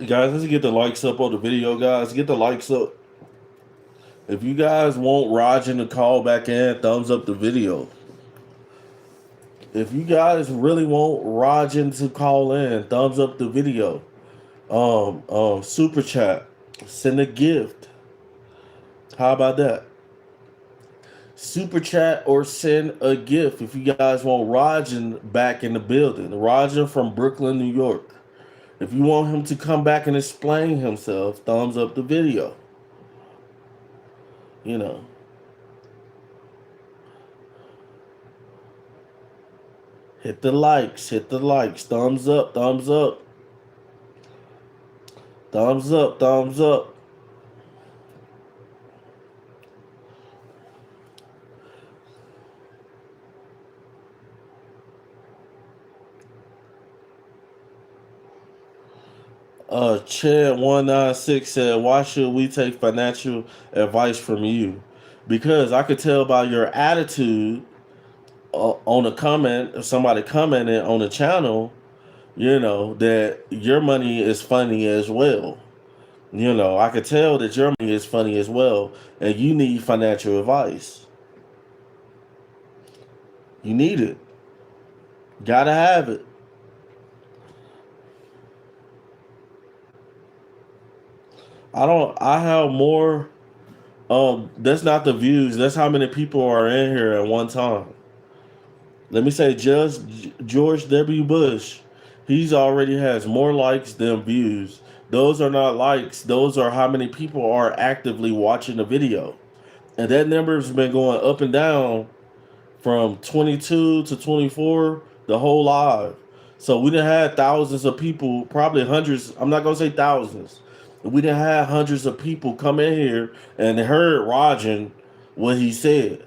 Guys, let's get the likes up on the video, guys. Get the likes up. If you guys want Roger to call back in, thumbs up the video. If you guys really want Roger to call in, thumbs up the video. Super chat, send a gift. How about that? Super chat or send a gift if you guys want Roger back in the building. Roger from Brooklyn, New York. If you want him to come back and explain himself, thumbs up the video. You know. Hit the likes, thumbs up, thumbs up, thumbs up, thumbs up. Chad196 said, "Why should we take financial advice from you?" Because I could tell by your attitude on a comment, if somebody commented on the channel, that your money is funny as well. I could tell that your money is funny as well, and you need financial advice. You need it. Gotta have it. I have more. That's not the views. That's how many people are in here at one time. Let me say, George W. Bush, he's already has more likes than views. Those are not likes. Those are how many people are actively watching the video. And that number has been going up and down from 22 to 24 the whole live. So we didn't have thousands of people, probably hundreds. I'm not gonna say thousands. We didn't have hundreds of people come in here and heard Rajan what he said.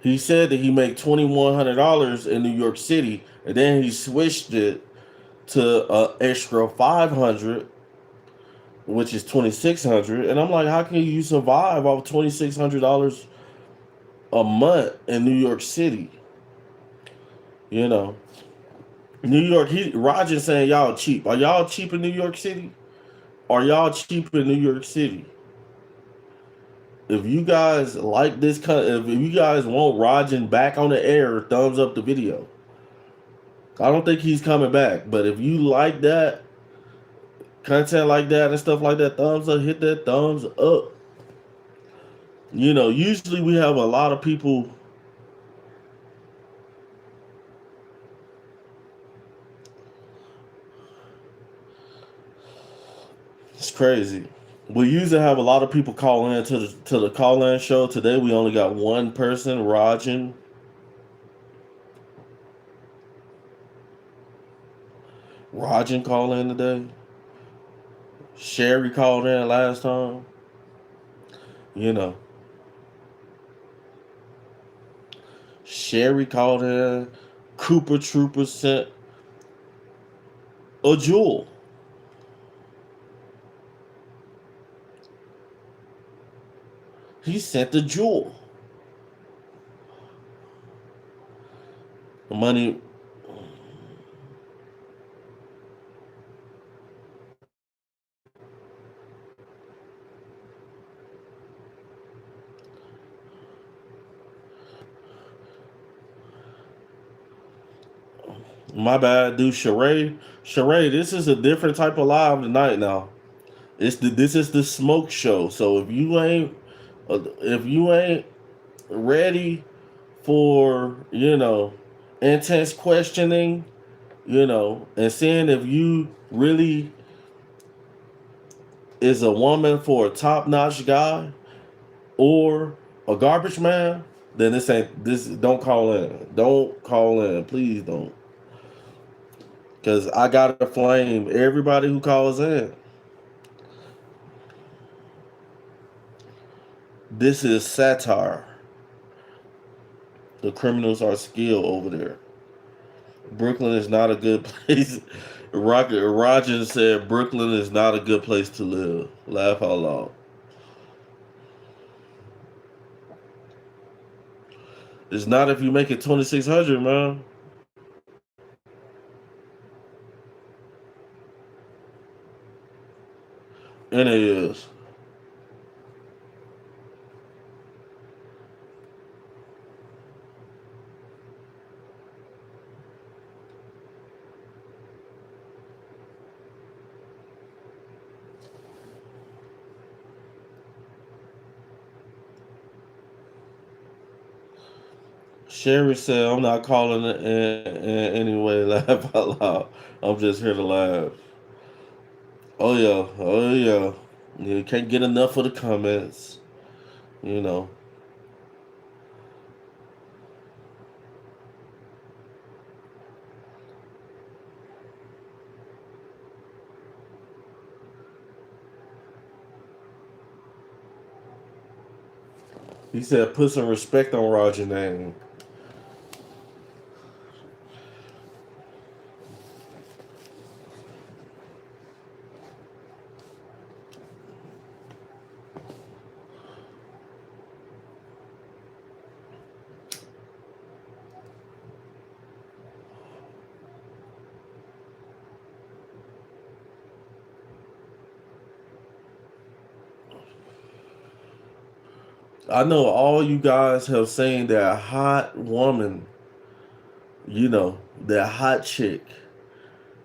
He said that he made $2,100 in New York City, and then he switched it to an extra 500, which is 2,600. And I'm like, how can you survive off $2,600 a month in New York City? You know, New York. Roger saying y'all cheap. Are y'all cheap in New York City? Are y'all cheap in New York City? If you guys like this, if you guys want Rajan back on the air, thumbs up the video. I don't think he's coming back, but if you like that content like that and stuff like that, thumbs up, hit that thumbs up. Usually we have a lot of people. It's crazy. We usually have a lot of people calling in to the call-in show. Today we only got one person, Rajan. Rajan called in today. Sherry called in last time. Sherry called in. Cooper Trooper sent a jewel. He sent the jewel. The money. My bad, dude. Sheree, this is a different type of live tonight now. This is the smoke show. So if you ain't ready for intense questioning, and seeing if you really is a woman for a top notch guy or a garbage man, then this ain't this. Don't call in. Don't call in. Please don't. Because I gotta flame everybody who calls in. This is satire. The criminals are skilled over there. Brooklyn is not a good place. Roger said Brooklyn is not a good place to live. Laugh out loud. It's not if you make it 2,600, man. And it is. Sherry said, I'm not calling it in anyway. Laugh out loud. I'm just here to laugh. Oh, yeah. Oh, yeah. You can't get enough of the comments. You know. He said, put some respect on Roger's name. I know all you guys have seen that hot woman, that hot chick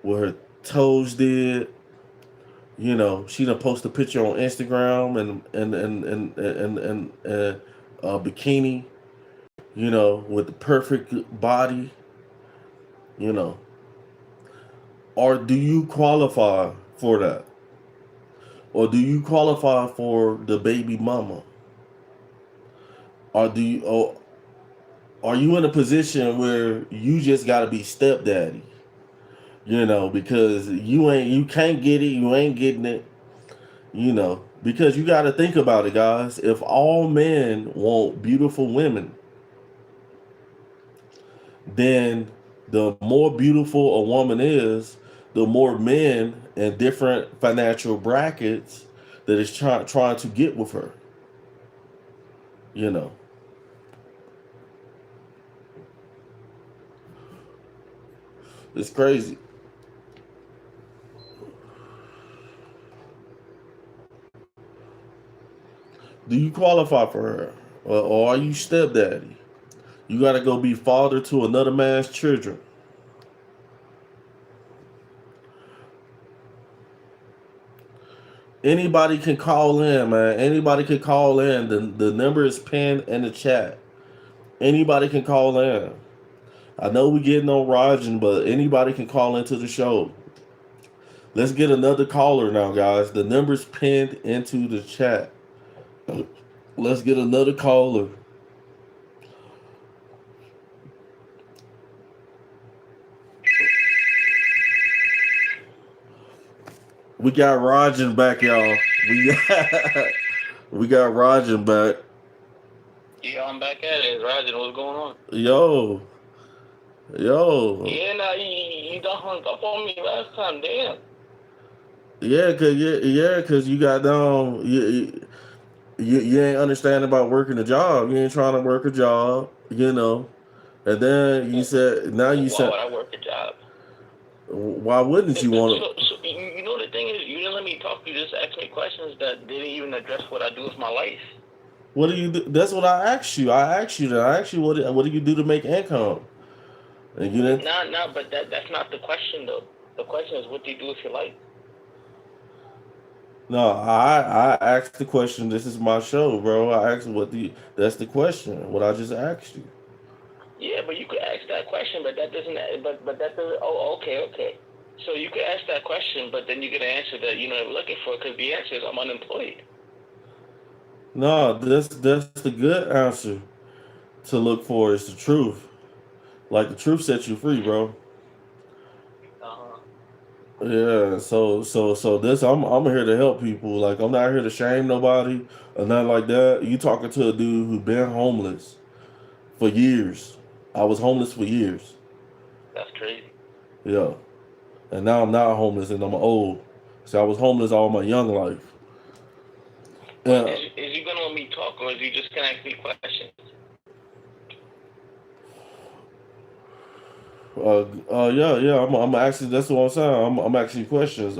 with her toes did. She done post a picture on Instagram and a bikini, with the perfect body, you know. Or do you qualify for that? Or do you qualify for the baby mama? Or are you in a position where you just gotta be stepdaddy? Because you can't get it, you ain't getting it, because you gotta think about it, guys. If all men want beautiful women, then the more beautiful a woman is, the more men in different financial brackets that is trying to get with her. You know, it's crazy. Do you qualify for her, or are you stepdaddy? You got to go be father to another man's children. Anybody can call in, man. Anybody can call in. The number is pinned in the chat. Anybody can call in. I know we getting on Rajan, but anybody can call into the show. Let's get another caller now, guys. The number's pinned into the chat. Let's get another caller. We got Rajan back, y'all. We got Rajan back. Yeah, I'm back at it. Rajan, what's going on? Yo. Yeah, nah, you done hung up on me last time, damn. Cause you got down. You ain't understanding about working a job. You ain't trying to work a job, And then you said, now you Why said, would I work a job? why wouldn't you want to? So, you know the thing is, you didn't let me talk. You just asked me questions that didn't even address what I do with my life. What do you do? That's what I asked you. I asked you what do you do to make income? And you didn't. Nah, but that's not the question though. The question is, what do you do with your life? No, I asked the question. This is my show, bro. I asked That's the question. What I just asked you. Yeah, but you could ask that question, but that doesn't. But that doesn't. Oh, okay. So you could ask that question, but then you get an answer that you're not looking for, because the answer is I'm unemployed. No, that's the good answer to look for is the truth. Like the truth sets you free, bro. Uh-huh. Yeah, so this I'm here to help people. Like I'm not here to shame nobody or nothing like that. You talking to a dude who been homeless for years. I was homeless for years. That's crazy. Yeah. And now I'm not homeless and I'm old. So I was homeless all my young life. But Yeah. is you gonna let me talk, or is you just gonna ask me questions? Yeah. I'm actually that's what I'm saying. I'm asking you questions.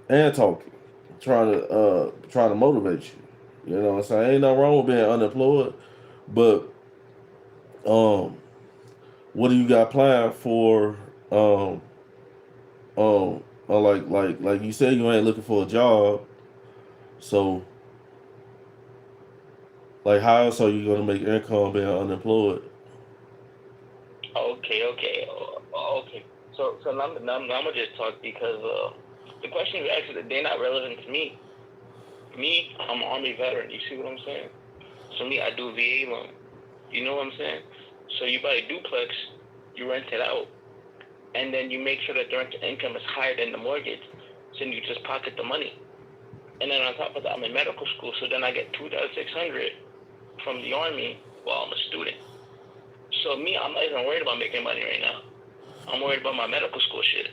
And talking, trying to motivate you. You know what I'm saying? Ain't nothing wrong with being unemployed, but um, what do you got planned for? Um, like you said, you ain't looking for a job. So, like, how else are you gonna make income being unemployed? Okay. So now I'm gonna just talk, because the question you asked, they're not relevant to me. Me, I'm an Army veteran. You see what I'm saying? So me, I do VA loan. You know what I'm saying? So you buy a duplex, you rent it out, and then you make sure that the rental income is higher than the mortgage. So you just pocket the money. And then on top of that, I'm in medical school, so then I get $2,600 from the Army while I'm a student. So me, I'm not even worried about making money right now. I'm worried about my medical school shit.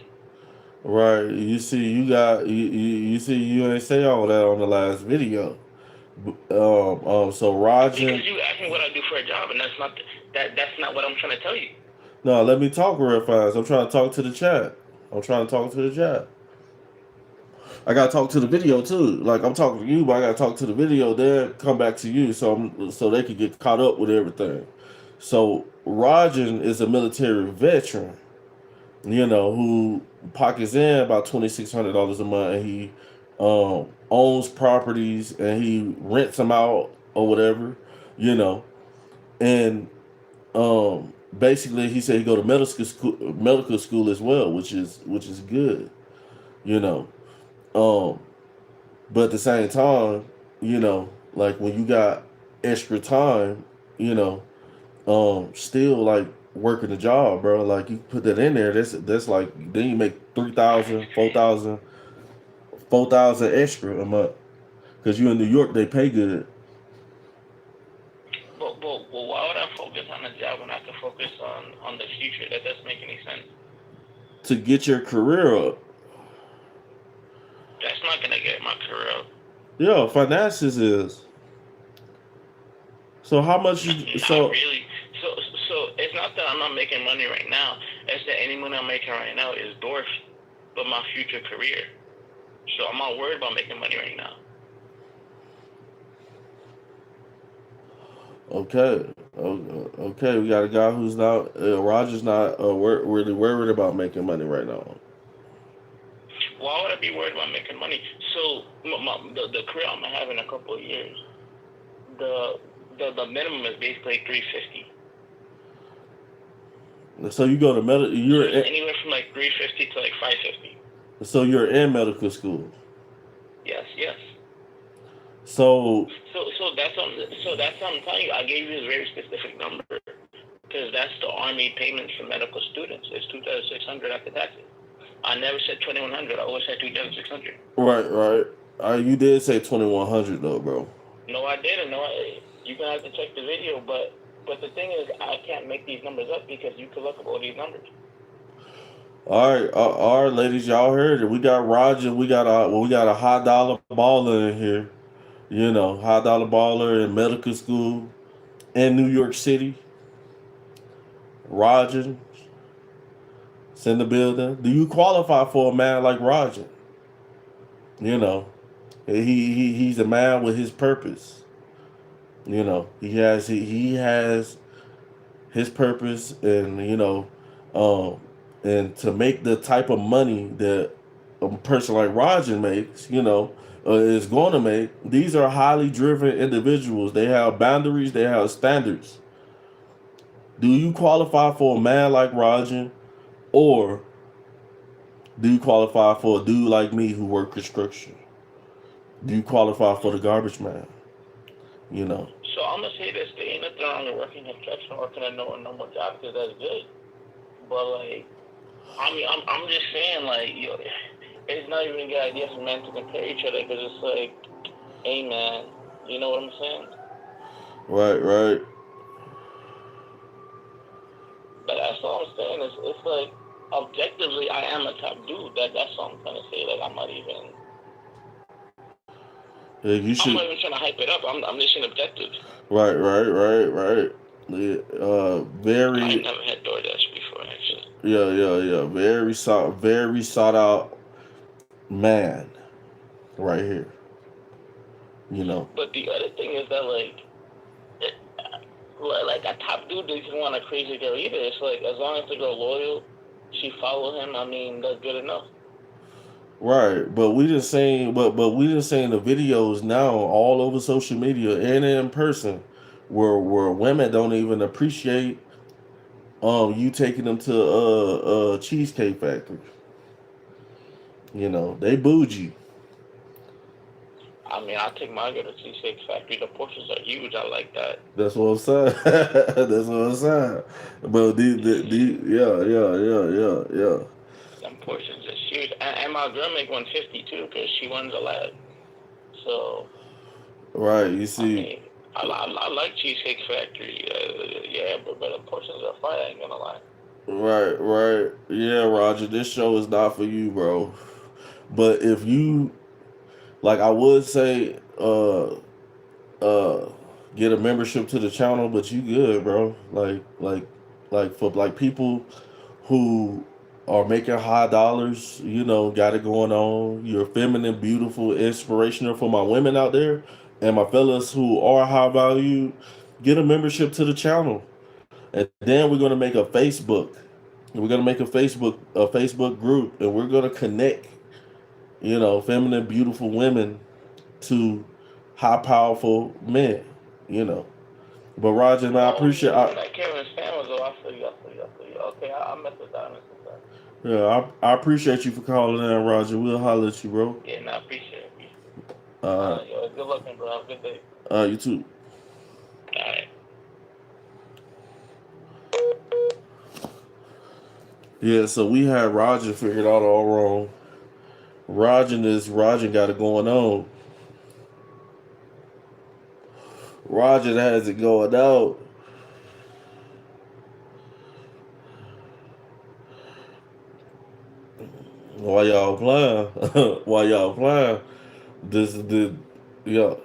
Right. You see, you see, you ain't say all that on the last video. So Rajan, Because you asked me what I do for a job, and that's not what I'm trying to tell you. no, let me talk real fast. I'm trying to talk to the chat. I'm trying to talk to the chat. I gotta talk to the video too. Like I'm talking to you, but I gotta talk to the video. Then come back to you, so they can get caught up with everything. So Rajan is a military veteran, who pockets in about $2,600 a month, and he owns properties and he rents them out or whatever, you know, and basically he said he go to medical school as well, which is good, you know. Um, but at the same time, like when you got extra time, you know, still like working a job, bro. Like you put that in there, that's like then you make 3,000, 4,000, 4,000 extra a month. Cause you in New York, they pay good. But why would I focus on the job when I can focus on the future? That doesn't make any sense. To get your career up. That's not gonna get my career up. Yeah, finances is. So how much you Not really. So it's not that I'm not making money right now. It's that any money I'm making right now is dwarfed by my future career. So I'm not worried about making money right now. Okay. Okay, we got a guy who's not Roger's not really worried about making money right now. Why would I be worried about making money? So the career I'm gonna have in a couple of years, the minimum is basically 350. So you go to anywhere from like 350 to like 550. So you're in medical school. Yes. So that's what I'm telling you. I gave you a very specific number because that's the Army payment for medical students. It's 2,600 after taxes. I never said 2,100. I always said 2,600. Right. You did say 2,100 though, bro. No, I didn't. You gonna have to check the video, but the thing is, I can't make these numbers up because you can look up all these numbers. All right, ladies, y'all heard it. We got Roger. We got a high dollar baller in here. High dollar baller in medical school in New York City. Roger, it's in the building. Do you qualify for a man like Roger? You know, he's a man with his purpose. He has his purpose, and and to make the type of money that a person like Roger makes, is going to make. These are highly driven individuals. They have boundaries. They have standards. Do you qualify for a man like Roger, or do you qualify for a dude like me who work construction? Do you qualify for the garbage man? So I'm gonna say this: there ain't nothing wrong with working construction, working a normal job because that's good. But like, I mean, I'm just saying, like, it's not even a good idea for men to compare each other because it's like, hey man, you know what I'm saying? Right. But that's all I'm saying. It's like objectively, I am a top dude. That's all I'm trying to say. Like I'm not even. Yeah, you should. I'm not even trying to hype it up. I'm just being objective. Right. Yeah, very. I never had DoorDash before, actually. Yeah. Very sought out man, right here. But the other thing is that like a top dude doesn't want a crazy girl either. It's like as long as the girl loyal, she follow him. I mean, that's good enough. Right, but we just saying, but we just saying the videos now all over social media and in person, where women don't even appreciate you taking them to a cheesecake factory. They bougie. I mean, I'll take my girl to Cheesecake Factory. The portions are huge. I like that. That's what I'm saying. That's what I'm saying. But yeah. Them portions are huge. And my girl make 150 too because she runs a lab. So. Right. You see. I mean, I like Cheesecake Factory. Yeah, but the portions are fire. I ain't gonna lie. Right. Yeah, Roger. This show is not for you, bro. But if you like, I would say, get a membership to the channel, but you good, bro. Like for like people who are making high dollars, got it going on. You're feminine, beautiful, inspirational for my women out there and my fellas who are high value. Get a membership to the channel. And then we're gonna make a Facebook. We're gonna make a Facebook group and we're gonna connect, feminine, beautiful women to high powerful men, you know. But Roger, man, I Oh, appreciate. that Karen Sanders. Oh, I feel you. Okay, I mess with that. I appreciate you for calling in, Roger. We'll holler at you, bro. Yeah, I appreciate it. Uh, Yo, good looking, bro. Have a good day. you too. All right. Yeah, so we had Roger figured out all wrong. Roger got it going on. Roger has it going out. While y'all playing, this is yeah,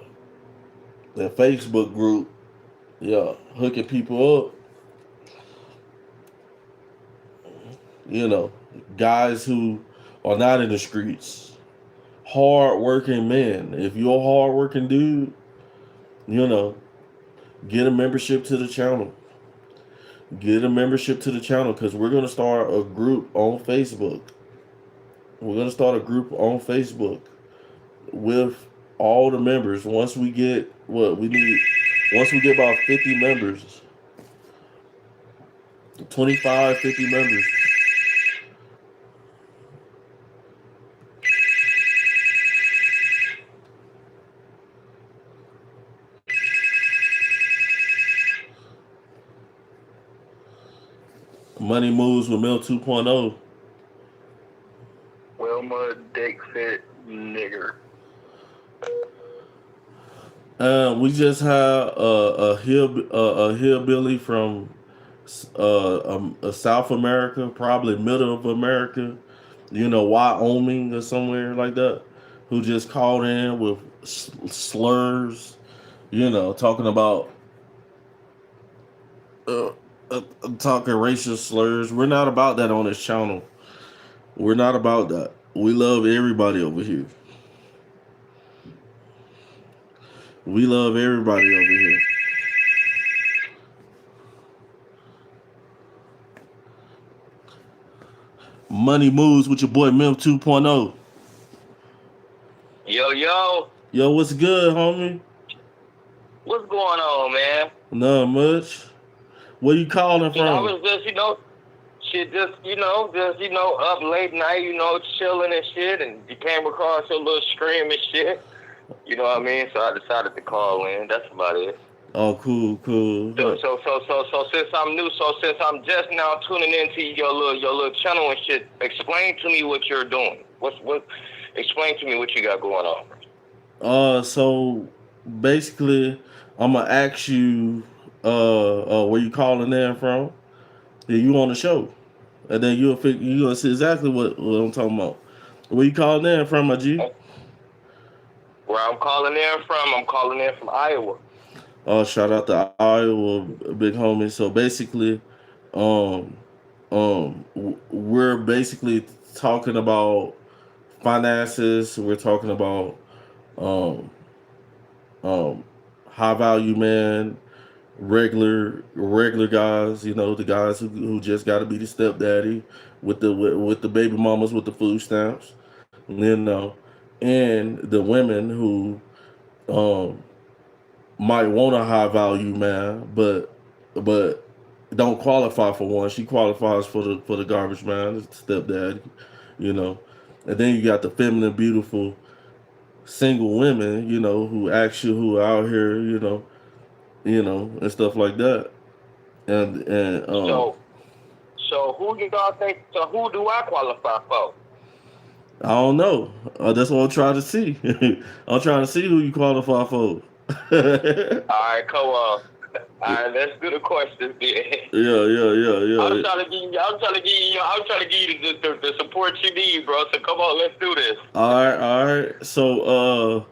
the Facebook group, hooking people up. Guys who are not in the streets, hard working men. If you're a hard working dude, you know, get a membership to the channel. Get a membership to the channel because we're gonna start a group on Facebook. We're gonna start a group on Facebook with all the members. Once we get once we get about 50 members, 25, 50 members. Money moves with Mill 2.0. Wilma Dick Fit Nigger. We just had a hillbilly from South America, probably middle of America, Wyoming or somewhere like that, who just called in with slurs, talking about talking racial slurs. We're not about that on this channel. We're not about that. We love everybody over here. We love everybody over here. Money moves with your boy Mim 2.0. Yo. Yo, what's good, homie? What's going on, man? Not much. Where you calling from? I was just, up late night, chilling and shit, and you came across your little stream and shit. You know what I mean? So I decided to call in. That's about it. Oh, cool. So since I'm new, since I'm just now tuning into your little channel and shit, explain to me what you're doing. Explain to me what you got going on. So basically, I'm gonna ask you, where you calling in from? Yeah, you on the show, and then you gonna see exactly what I'm talking about. Where you calling in from, my G? Where I'm calling in from Iowa. Oh, shout out to Iowa, big homie. So basically, we're basically talking about finances. We're talking about high value man, regular guys. The guys who just got to be the stepdaddy with the baby mamas with the food stamps, and the women who might want a high value man, but don't qualify for one. She qualifies for the garbage man, the stepdaddy, And then you got the feminine, beautiful, single women, who who are out here, and stuff like that. And so who do y'all think? So who do I qualify for? I don't know. That's what I'm trying to see. I'm trying to see who you qualify for. All right, come on. All right, let's do the questions. Yeah. I'm trying to give you the support you need, bro. So come on, let's do this. All right. So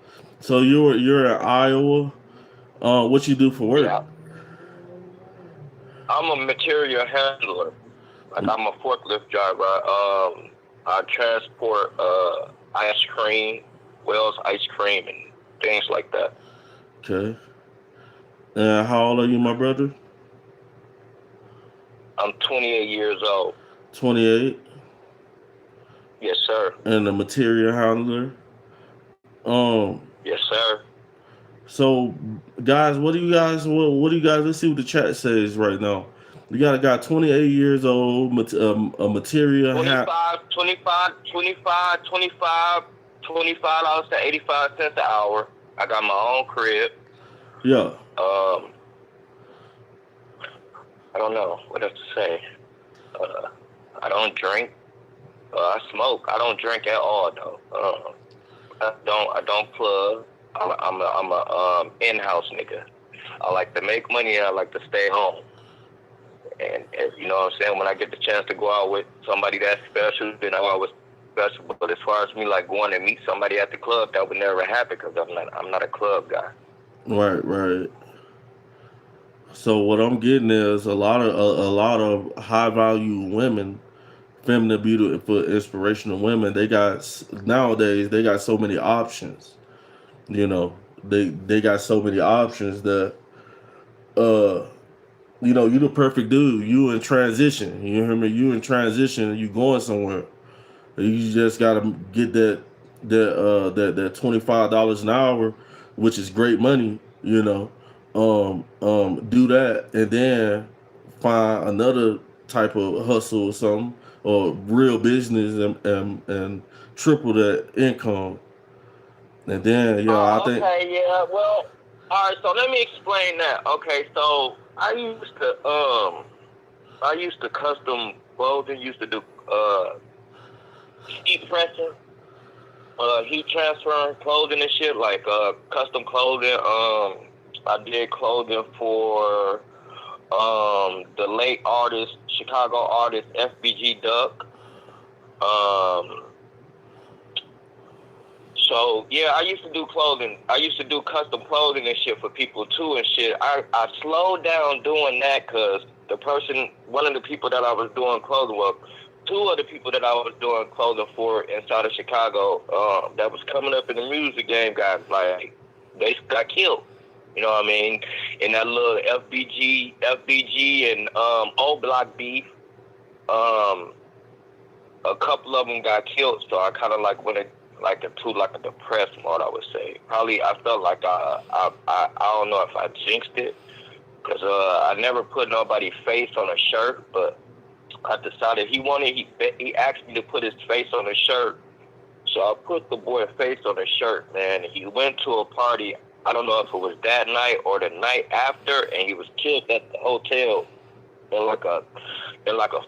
you're in Iowa. What you do for work? Yeah. I'm a material handler. Like I'm a forklift driver. I transport ice cream, Wells ice cream, and things like that. Okay. And how old are you, my brother? I'm 28 years old. 28. Yes, sir. And a material handler. Yes, sir. So, guys, what do you guys? Let's see what the chat says right now. You got a guy 28 years old, a material hat. 25 dollars to 85 cents an hour. I got my own crib. Yeah. I don't know what else to say. I don't drink. I smoke. I don't drink at all though. I don't plug. I'm a in-house nigga. I like to make money and I like to stay home. And you know what I'm saying, when I get the chance to go out with somebody that's special, then I always special. But as far as me like going and meet somebody at the club, that would never happen because I'm not a club guy. Right. So what I'm getting is a lot of high value women, feminine, beautiful, inspirational women. Nowadays they got so many options. You know, they got so many options that uh you the perfect dude. You in transition. You hear me? You in transition. You going somewhere. You just gotta get that $25 an hour, which is great money. Do that and then find another type of hustle or something or real business and triple that income. And then I think. Okay, yeah. Well, all right. So let me explain that. Okay, so I used to custom clothing. Used to do heat pressing, heat transferring clothing and shit, like custom clothing. I did clothing for the late artist, Chicago artist FBG Duck. So yeah, I used to do clothing. I used to do custom clothing and shit for people too and shit. I slowed down doing that because one of the people that I was doing clothing with, two of the people that I was doing clothing for inside of Chicago, that was coming up in the music game, guys, like they got killed. You know what I mean? In that little FBG and Old Block beef, a couple of them got killed. So I kind of like went into like a depressed mode, I would say. Probably I felt like I don't know if I jinxed it because I never put nobody's face on a shirt, but I decided he asked me to put his face on a shirt. So I put the boy's face on a shirt, man. He went to a party. I don't know if it was that night or the night after, and he was killed at the hotel in like a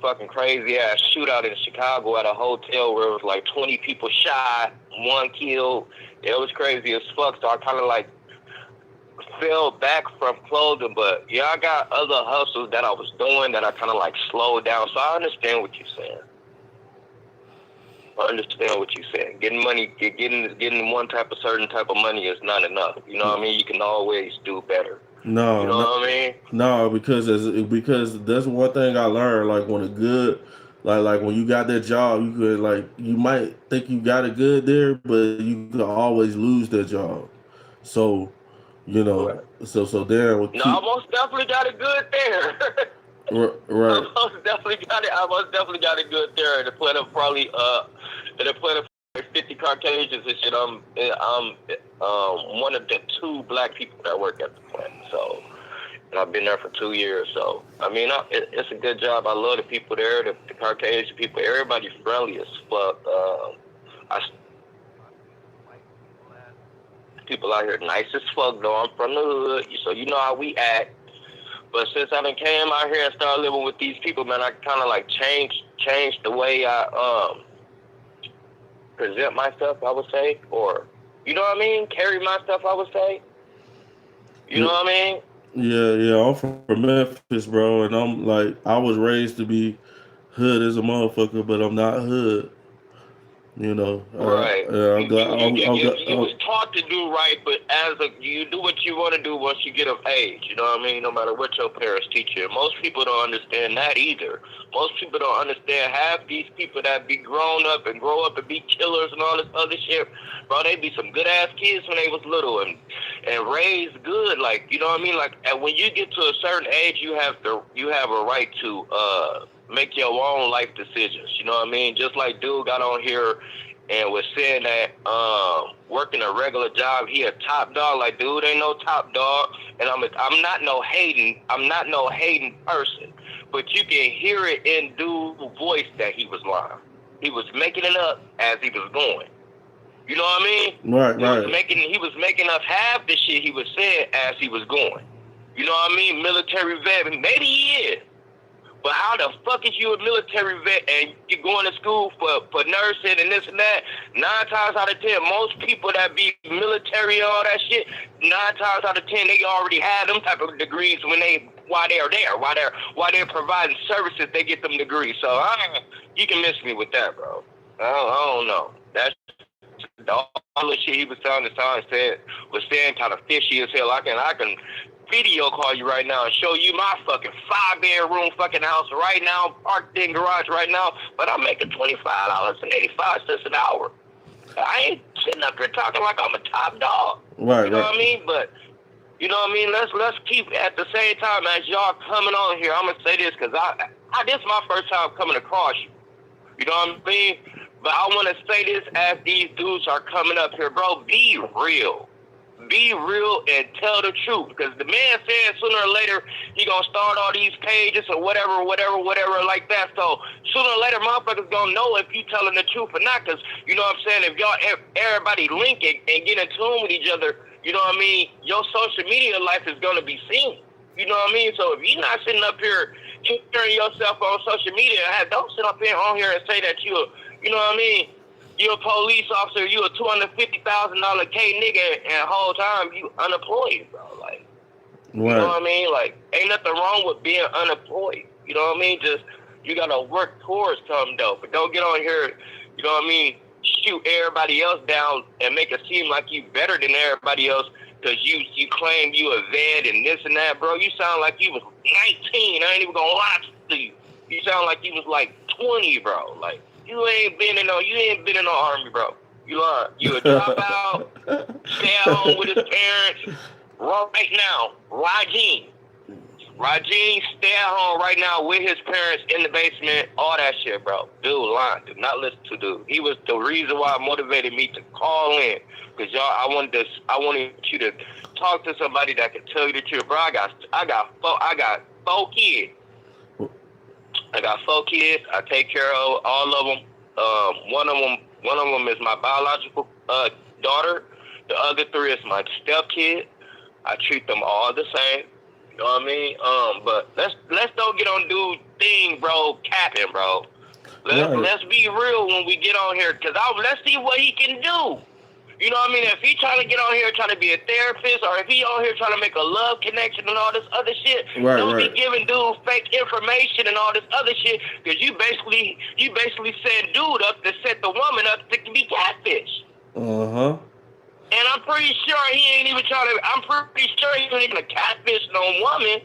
fucking crazy ass shootout in Chicago at a hotel where it was like 20 people shot, one killed. It was crazy as fuck. So I kind of like fell back from clothing, but yeah, I got other hustles that I was doing that I kind of like slowed down. So I understand what you're saying. I understand what you're saying. Getting money, getting certain type of money is not enough. You know what I mean? You can always do better. No, you know what I mean? No, because that's one thing I learned. Like when like when you got that job, you might think you got it good there, but you could always lose that job. So, Right. so then No, I most definitely got it good there. Right. I most definitely got it good there. In the point of probably in the point of 50 Caucasians and shit. I'm one of the two black people that work at the plant. So, and I've been there for 2 years. So, I mean, it's a good job. I love the people there, the Caucasian people. Everybody's friendly as fuck. People out here nice as fuck, though. I'm from the hood, so you know how we act. But since I done came out here and started living with these people, man, I kind of like changed the way I present myself, I would say, or you know what I mean, carry myself, I would say. You know what I mean? Yeah. I'm from Memphis, bro, and I'm like I was raised to be hood as a motherfucker, but I'm not hood. You know, Right. I'm glad. I'm glad. You was taught to do right, but you do what you want to do once you get of age. You know what I mean? No matter what your parents teach you. Most people don't understand that either. Most people don't understand half these people that be grown up and grow up and be killers and all this other shit. Bro, they be some good ass kids when they was little and raised good. Like, you know what I mean? Like, and when you get to a certain age, you have a right to make your own life decisions. You know what I mean? Just like dude got on here and was saying that working a regular job, he a top dog. Like, dude ain't no top dog. And I'm not no hating person. But you can hear it in dude's voice that he was lying. He was making it up as he was going. You know what I mean? Right. He was making up half the shit he was saying as he was going. You know what I mean? Military vet, maybe he is. But how the fuck is you a military vet and you're going to school for nursing and this and that? 9 times out of 10, most people that be military and all that shit, 9 times out of 10, they already had them type of degrees while they're there, while they're providing services, they get them degrees. So you can miss me with that, bro. I don't know. That's all the shit he was telling the sign was saying kind of fishy as hell. I can video call you right now and show you my fucking 5-bedroom fucking house right now, parked in garage right now, but I'm making $25.85 an hour. I ain't sitting up here talking like I'm a top dog. Right. You know what I mean? But you know what I mean? Let's keep at the same time as y'all coming on here. I'm gonna say this because this is my first time coming across you. You know what I mean? But I want to say this as these dudes are coming up here, bro. Be real. Be real and tell the truth. Because the man said sooner or later he gonna start all these pages or whatever like that. So sooner or later motherfuckers gonna know if you telling the truth or not. Because you know what I'm saying? If y'all everybody link it and get in tune with each other, you know what I mean? Your social media life is gonna be seen. You know what I mean? So if you're not sitting up here sharing yourself on social media, don't sit up here on here and say that you know what I mean? You're a police officer, you a $250,000 K nigga, and the whole time you unemployed, bro. Like, you know what I mean? Like, ain't nothing wrong with being unemployed. You know what I mean? Just, you gotta work towards something, though. But don't get on here, you know what I mean, shoot everybody else down and make it seem like you better than everybody else because you claim you a vet and this and that, bro. You sound like you was 19. I ain't even gonna lie to you. You sound like you was like 20, bro. Like, you ain't been in the army, bro. You a dropout, stay at home with his parents. Right now, Rajeen, stay at home right now with his parents in the basement, all that shit, bro. Dude, lying. Do not listen to dude. He was the reason why it motivated me to call in. Because I wanted you to talk to somebody that can tell you the truth, bro. I got 4 kids. I got 4 kids. I take care of all of them. One of them is my biological daughter. The other 3 is my stepkid. I treat them all the same. You know what I mean? But let's don't get on dude thing, bro. Capping, bro. Let's be real when we get on here, cause let's see what he can do. You know what I mean? If he trying to get on here trying to be a therapist, or if he on here trying to make a love connection and all this other shit, don't be giving dude fake information and all this other shit, because you basically set dude up to set the woman up to be catfish. And I'm pretty sure he ain't even a catfish no woman.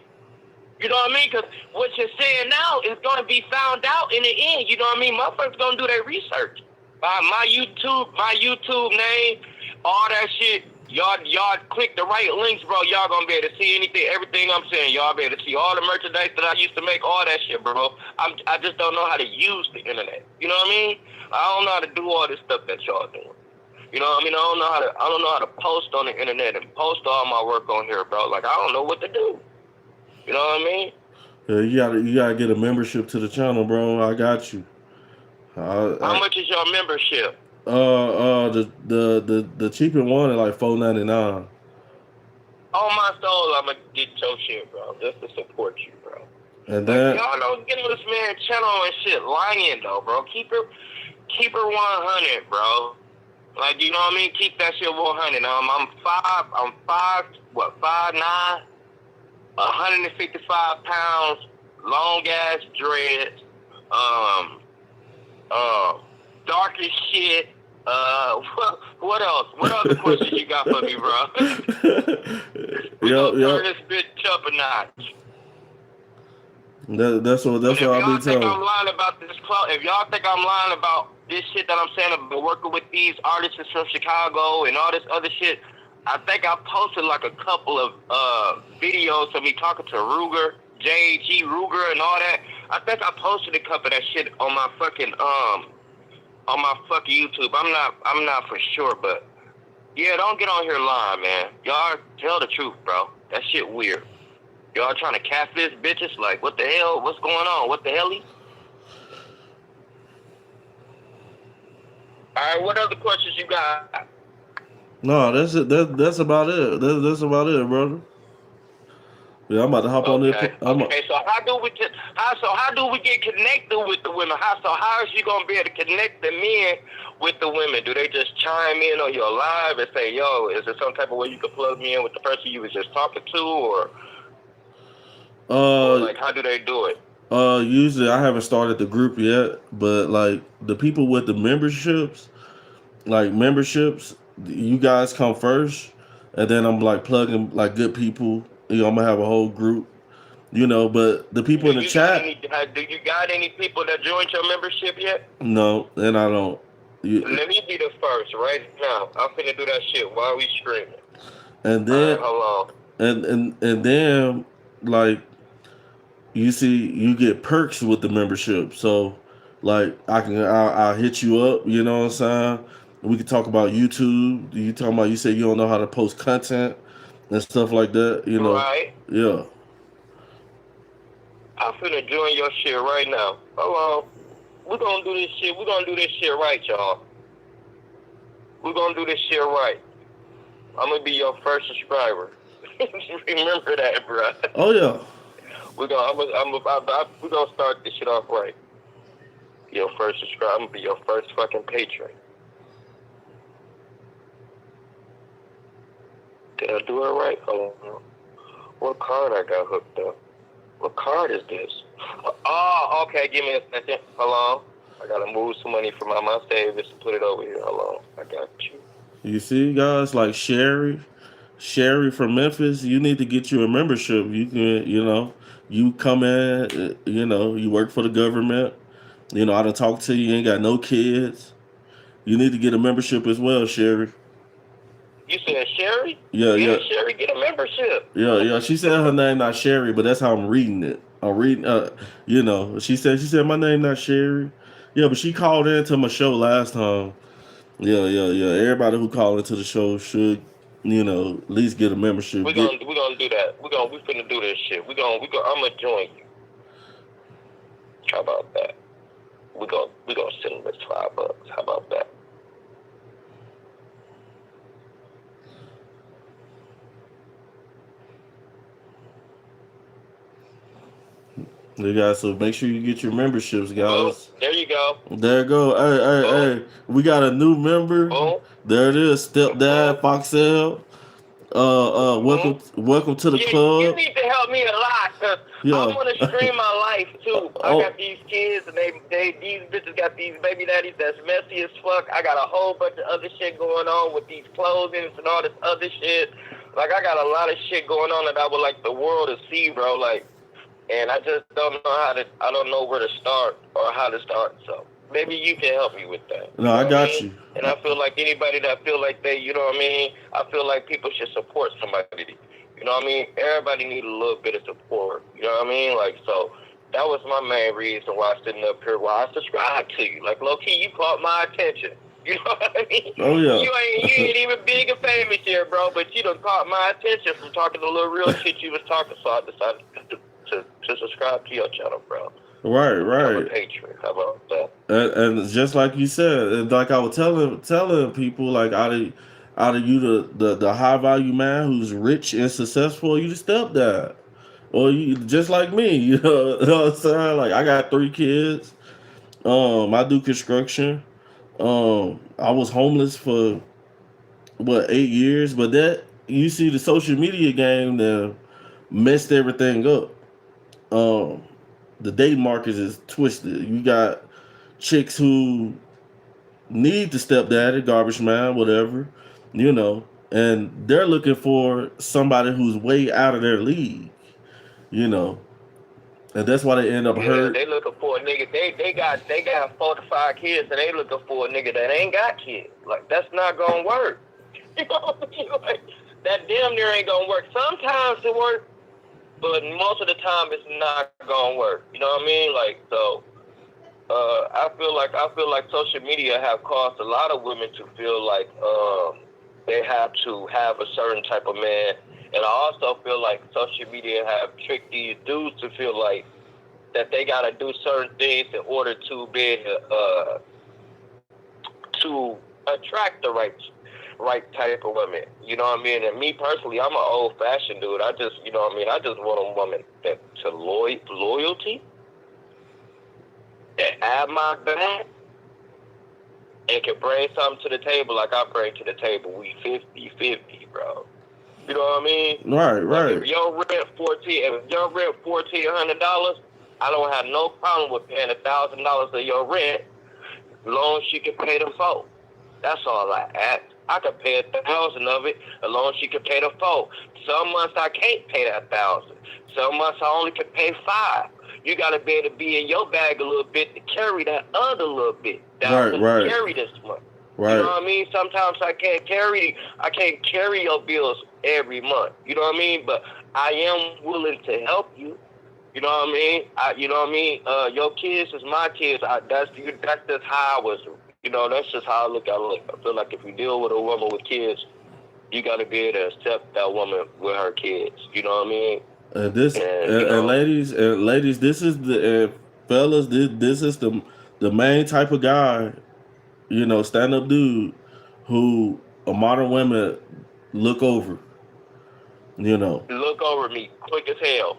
You know what I mean? Because what you're saying now is going to be found out in the end. You know what I mean? Motherfuckers going to do their research. My YouTube name, all that shit. Y'all click the right links, bro. Y'all gonna be able to see everything I'm saying. Y'all be able to see all the merchandise that I used to make, all that shit, bro. I just don't know how to use the internet. You know what I mean? I don't know how to do all this stuff that y'all doing. You know what I mean? I don't know how to post on the internet and post all my work on here, bro. Like, I don't know what to do. You know what I mean? Yeah, you gotta get a membership to the channel, bro. I got you. How much is your membership? The cheaper one is like $4.99. On my soul, I'ma get your shit, bro, just to support you, bro. And then y'all don't get on this man's channel and shit lying though, bro. Keep her 100, bro. Like, you know what I mean? Keep that shit 100. I'm 5'9", 155 pounds, long ass dreads. dark as shit. What else? What other questions you got for me, bro? We gonna turn this bitch up a notch. That's what If I'll y'all be think telling. I'm lying about this club, if y'all think I'm lying about this shit that I'm saying about working with these artists from Chicago and all this other shit, I think I posted like a couple of videos of me talking to Ruger, J.G. Ruger and all that. I think I posted a couple of that shit on my fucking YouTube. I'm not for sure, but yeah, don't get on here lying, man. Y'all tell the truth, bro. That shit weird. Y'all trying to catfish bitches? Like, what the hell? What's going on? What the helly? All right, what other questions you got? No, that's it. That's about it. That's about it, brother. Yeah, I'm about to hop on there. Okay. So how do we get connected with the women? How is you gonna be able to connect the men with the women? Do they just chime in on your live and say, "Yo, is there some type of way you can plug me in with the person you was just talking to," or like how do they do it? Usually I haven't started the group yet, but like the people with the memberships, you guys come first, and then I'm like plugging like good people. You know, I'm gonna have a whole group. You know, but the people in the chat. Do you got any people that joined your membership yet? No, and I don't. Let me be the first right now. I'm finna do that shit while we streaming. And then, hold on. And then, like, you see, you get perks with the membership. So, like, I'll hit you up. You know what I'm saying? We can talk about YouTube. You say you don't know how to post content and stuff like that. You know, right? Yeah. I'm finna join your shit right now. Hold on. We're gonna do this shit. We're gonna do this shit right, y'all. We're gonna do this shit right. I'm gonna be your first subscriber. Remember that, bro. Oh yeah. We're gonna start this shit off right. Your first subscriber. I'm gonna be your first fucking patron. Did I do it right? Hold on. What card I got hooked up? What card is this? Oh, okay. Give me a second. Hold on. I gotta move some money from my savings and put it over here. Hold on. I got you. You see, guys, like Sherry from Memphis. You need to get you a membership. You can, you come in. You work for the government. I done talk to you. You ain't got no kids. You need to get a membership as well, Sherry. You said Sherry? Yeah. Sherry, get a membership. Yeah. She said her name not Sherry, but that's how I'm reading it. I'm reading. She said my name not Sherry. Yeah, but she called into my show last time. Yeah. Everybody who called into the show should, at least get a membership. We're gonna do that. We finna do this shit. I'm gonna join you. How about that? We're gonna send them this $5. How about that? You guys, so make sure you get your memberships, guys. Oh, there you go. There you go. Hey. We got a new member. Oh. There it is, Stepdad Foxell. Welcome to the club. You need to help me a lot, cause I want to stream my life too. I got these kids, and these bitches got these baby daddies that's messy as fuck. I got a whole bunch of other shit going on with these clothings and all this other shit. Like, I got a lot of shit going on that I would like the world to see, bro. Like, and I just don't know I don't know where to start or how to start. So maybe you can help me with that. No, I got you. And I feel like anybody that feel like they, you know what I mean? I feel like people should support somebody. You know what I mean? Everybody need a little bit of support. You know what I mean? Like, so that was my main reason why I'm sitting up here, why I subscribed to you. Like, low-key, you caught my attention. You know what I mean? Oh, yeah. You ain't even big and famous here, bro, but you done caught my attention from talking the little real shit you was talking, so I decided to subscribe to your channel, bro. Right. I'm a patron. How about that? And just like you said, like I was telling people, like out of you the high value man who's rich and successful, you the stepdad, or you just like me. You know what I'm saying? Like, I got 3 kids. I do construction. I was homeless for 8 years, but that, you see, the social media game that messed everything up. The dating market is twisted. You got chicks who need the stepdaddy, garbage man, whatever, you know, and they're looking for somebody who's way out of their league, you know, and that's why they end up Yeah, hurt. they looking for a nigga. They got 4 to 5 kids, and they looking for a nigga that ain't got kids. Like that's not gonna work. You know what I mean? Like, that damn near ain't gonna work. Sometimes it works, but most of the time it's not gonna work. You know what I mean? Like so. I feel like social media have caused a lot of women to feel like they have to have a certain type of man, and I also feel like social media have tricked these dudes to feel like that they gotta do certain things in order to be to attract the right type of women. You know what I mean? And me personally, I'm an old fashioned dude. I just you know what I mean. I just want a woman that to loyalty, that have my back, and can bring something to the table like I bring to the table. We 50-50, bro. You know what I mean? Right, Like right. if your rent $1,400, I don't have no problem with paying $1,000 of your rent, as long as she can pay the $4. That's all I ask. I can pay 1,000 of it, as long as she can pay the $4. Some months I can't pay that 1,000. Some months I only can pay $5. You gotta be able to be in your bag a little bit to carry that other little bit. That Right, right. carry this month. Right. You know what I mean? Sometimes I can't carry your bills every month. You know what I mean? But I am willing to help you. You know what I mean? You know what I mean? Your kids is my kids. That's just how I was. You know, that's just how I look at it. I feel like if you deal with a woman with kids, you got to be able to accept that woman with her kids. You know what I mean? And this You know, and ladies, this is the fellas. This is the main type of guy, you know, stand up dude who a modern women look over. You know. look over me quick as hell.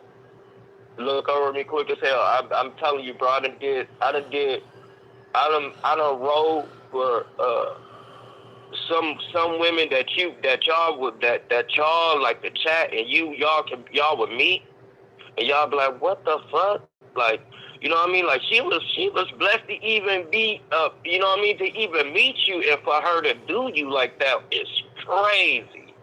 Look over me quick as hell. I'm telling you, bro. I done rolled for some women that y'all like to chat, and y'all would meet, and y'all be like, what the fuck? Like, you know what I mean? Like she was blessed to even be you know what I mean, to even meet you, and for her to do you like that is crazy.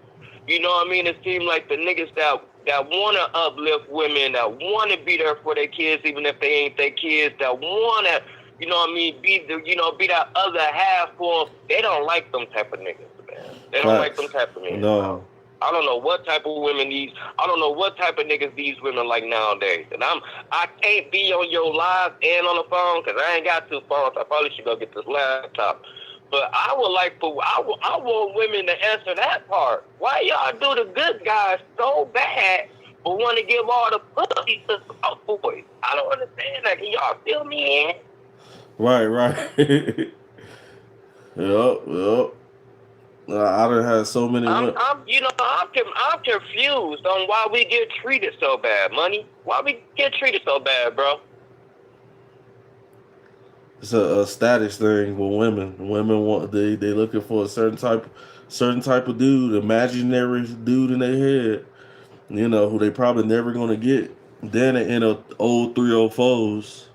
You know what I mean? It seems like the niggas that want to uplift women, that want to be there for their kids, even if they ain't their kids, that want to, you know what I mean, be that other half for them. They don't like them type of niggas, man. They don't like them type of niggas. No. I don't know what type of women I don't know what type of niggas these women like nowadays. And I can't be on your live and on the phone because I ain't got 2 phones. I probably should go get this laptop. But I want women to answer that part. Why y'all do the good guys so bad but want to give all the pussy to the boys? I don't understand that. Can y'all fill me in? Right. Yep. I done had so many. I'm confused on why we get treated so bad, money. Why we get treated so bad, bro? It's a status thing with women. Women want they looking for a certain type of dude, imaginary dude in their head. You know who they probably never gonna get. Then they end up old 304s.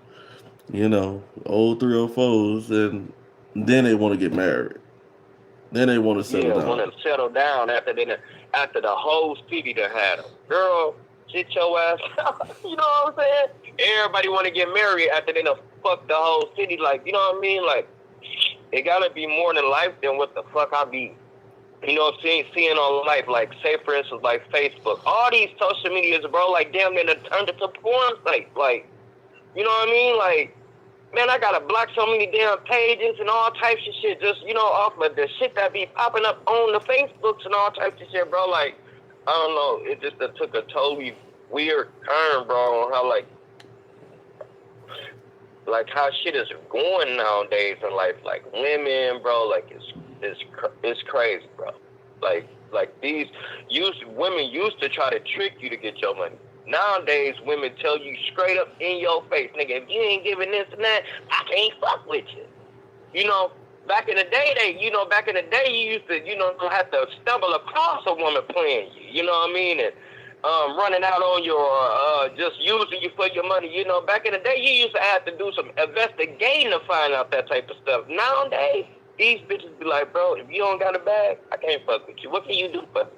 You know, old 304s, and then they want to get married. Then they want to settle down. Want to settle down after the whole city done had them. Girl, sit your ass out. You know what I'm saying? Everybody want to get married after they done fuck the whole city. Like, you know what I mean? Like, it gotta be more than life than what the fuck I be. You know, seeing on life, like, say for instance, like Facebook, all these social medias, bro, like, damn, they done turned into porn sites. Like, you know what I mean? Like, man, I gotta block so many damn pages and all types of shit, just, you know, off of the shit that be popping up on the Facebooks and all types of shit, bro. Like, I don't know, it just took a totally weird turn, bro, on how, like how shit is going nowadays in life. Like, women, bro, like, it's crazy, bro. Like these women used to try to trick you to get your money. Nowadays, women tell you straight up in your face, nigga, if you ain't giving this and that, I can't fuck with you. You know, back in the day, you used to, you know, have to stumble across a woman playing you. You know what I mean? And running out on your, just using you for your money. You know, back in the day, you used to have to do some investigating to find out that type of stuff. Nowadays, These bitches be like, bro, if you don't got a bag, I can't fuck with you. What can you do for me?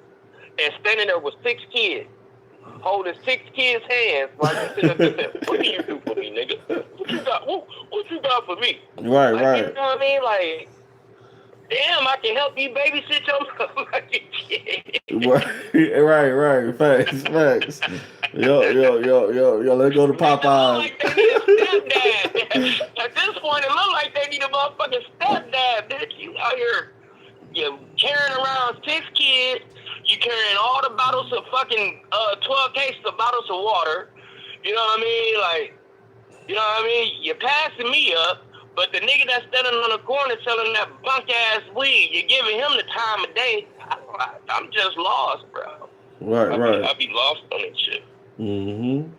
And standing there with 6 kids, holding 6 kids' hands while you sit up there saying, what can you do for me, nigga? What you got? What you got for me? Right, like, right. You know what I mean? Like, damn, I can help you babysit your motherfucking kid. Right. Facts. Yo. Let's go to Popeyes. Like they need a stepdad. At this point, it look like they need a motherfucking stepdad, bitch. You out here, you carrying around 6 kids. You carrying all the bottles of fucking 12 cases of bottles of water. You know what I mean? Like, you know what I mean? You're passing me up, but the nigga that's standing on the corner selling that bunk ass weed, you're giving him the time of day. I'm just lost, bro. Right. I be lost on this shit. Mm-hmm.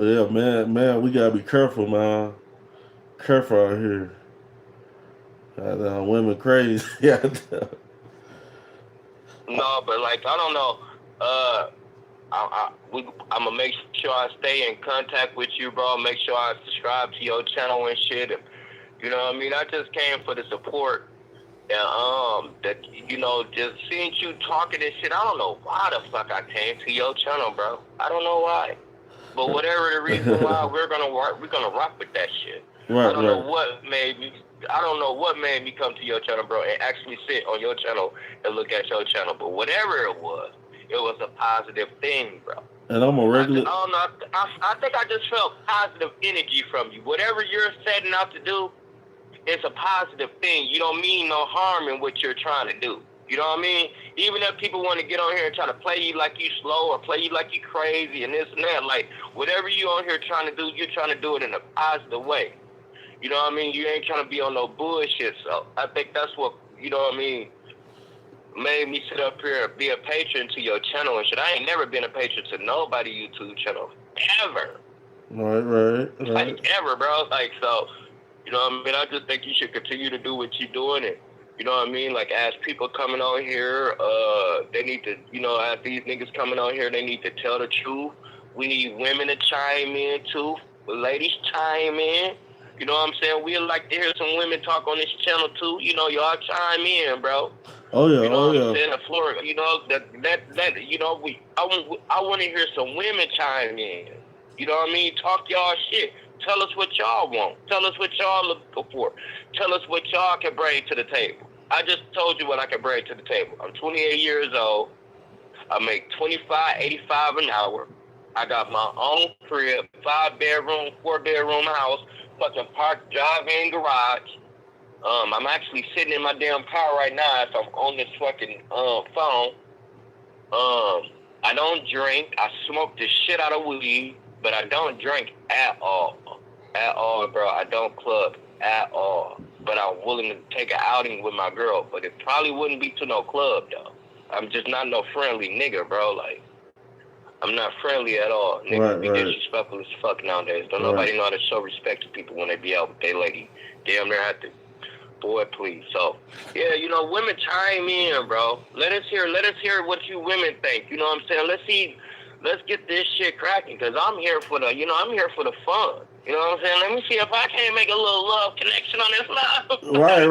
Yeah, man, we gotta be careful, man. Careful out here. Women crazy. Yeah. No, but like I don't know. I'm gonna make sure I stay in contact with you, bro. Make sure I subscribe to your channel and shit. And, you know what I mean? I just came for the support. And that you know, just seeing you talking and shit. I don't know why the fuck I came to your channel, bro. I don't know why. But whatever the reason why, we're gonna rock with that shit. Right, I don't know what made me come to your channel, bro, and actually sit on your channel and look at your channel. But whatever it was a positive thing, bro. And I'm a regular. I don't know. I think I just felt positive energy from you. Whatever you're setting out to do, it's a positive thing. You don't mean no harm in what you're trying to do. You know what I mean? Even if people want to get on here and try to play you like you slow or play you like you crazy and this and that, like whatever you on here trying to do, you're trying to do it in a positive way. You know what I mean? You ain't trying to be on no bullshit. So I think that's what, you know what I mean, made me sit up here and be a patron to your channel and shit. I ain't never been a patron to nobody YouTube channel. Ever. Right. Like, ever, bro. Like, so, you know what I mean? I just think you should continue to do what you're doing. And, you know what I mean? Like, as people coming on here, they need to, you know, as these niggas coming on here, they need to tell the truth. We need women to chime in, too. Ladies chime in. You know what I'm saying? We'd like to hear some women talk on this channel, too. You know, y'all chime in, bro. Oh, yeah, you know what I'm saying? The floor, you know, that you know, I want to hear some women chime in. You know what I mean? Talk y'all shit. Tell us what y'all want. Tell us what y'all looking for. Tell us what y'all can bring to the table. I just told you what I can bring to the table. I'm 28 years old. I make $25.85 an hour. I got my own crib, 5-bedroom, 4-bedroom house, fucking park, drive-in garage. I'm actually sitting in my damn car right now if I'm on this fucking phone. I don't drink. I smoke the shit out of weed, but I don't drink at all. At all, bro. I don't club at all. But I'm willing to take an outing with my girl. But it probably wouldn't be to no club, though. I'm just not no friendly nigga, bro. Like, I'm not friendly at all. Niggas be disrespectful as fuck nowadays. Don't nobody know how to show respect to people when they be out with their lady. Damn near have to. Boy, please. So, yeah, you know, women chime in, bro. Let us hear what you women think. You know what I'm saying? Let's get this shit cracking, because I'm here for the fun. You know what I'm saying? Let me see if I can't make a little love connection on this love. Right. You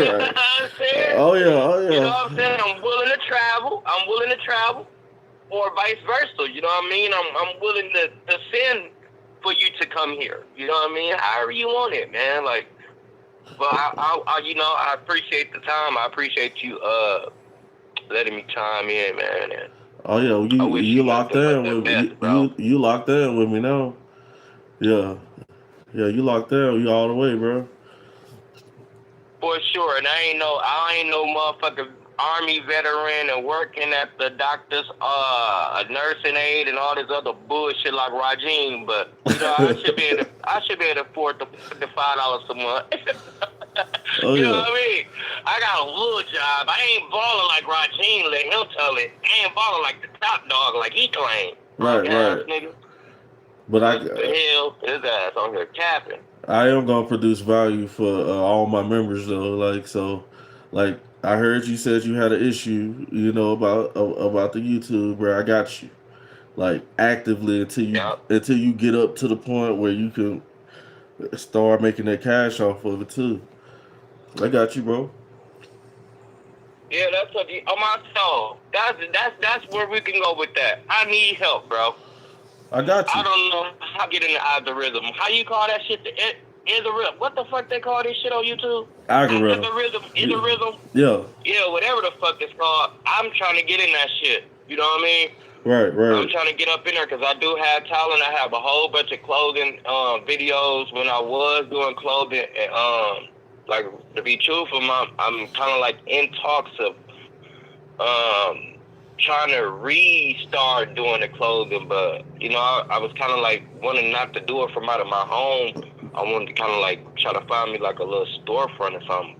know what I'm saying? Oh, yeah. You know what I'm saying? I'm willing to travel. Or vice versa. You know what I mean? I'm willing to send for you to come here. You know what I mean? However you want it, man. Like, but I you know, I appreciate the time. I appreciate you letting me chime in, man. And oh yeah, you locked in with me. You locked in with me now. Yeah, you locked in. You all the way, bro. For sure. And I ain't no motherfucking Army veteran and working at the doctor's nursing aid and all this other bullshit like Rajin, but you know, I should be able to afford the $5 a month. You know what I mean? I got a little job. I ain't balling like Rajin, let him tell it. I ain't balling like the top dog like he claimed. Right. Nigga. But the hell, his ass on here capping. I am gonna produce value for all my members though. Like I heard you said you had an issue, you know, about the YouTube, bro. I got you. Like actively until you get up to the point where you can start making that cash off of it too. I got you, bro. Yeah, that's what you, on my soul. That's where we can go with that. I need help, bro. I got I you. don't know how to get in the algorithm. How you call that shit? Algorithm. What the fuck they call this shit on YouTube? Algorithm. Algorithm. Yeah. Yeah, whatever the fuck it's called. I'm trying to get in that shit. You know what I mean? Right, I'm right. trying to get up in there because I do have talent. I have a whole bunch of clothing videos when I was doing clothing. And, like, to be truthful, I'm kind of like in talks of trying to restart doing the clothing, but you know, I was kind of like wanting not to do it from out of my home. I wanted to kind of like try to find me like a little storefront or something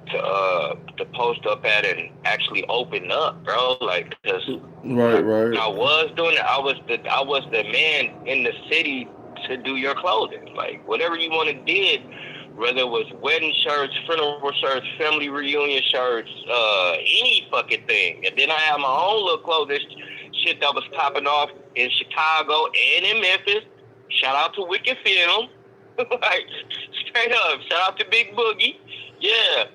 to post up at and actually open up, bro. Like, cause Right. I was doing it. I was the man in the city to do your clothing, like whatever you wanted did. Whether it was wedding shirts, funeral shirts, family reunion shirts, any fucking thing. And then I had my own little clothing shit that was popping off in Chicago and in Memphis. Shout out to Wicked Film. Like, straight up. Shout out to Big Boogie. Yeah.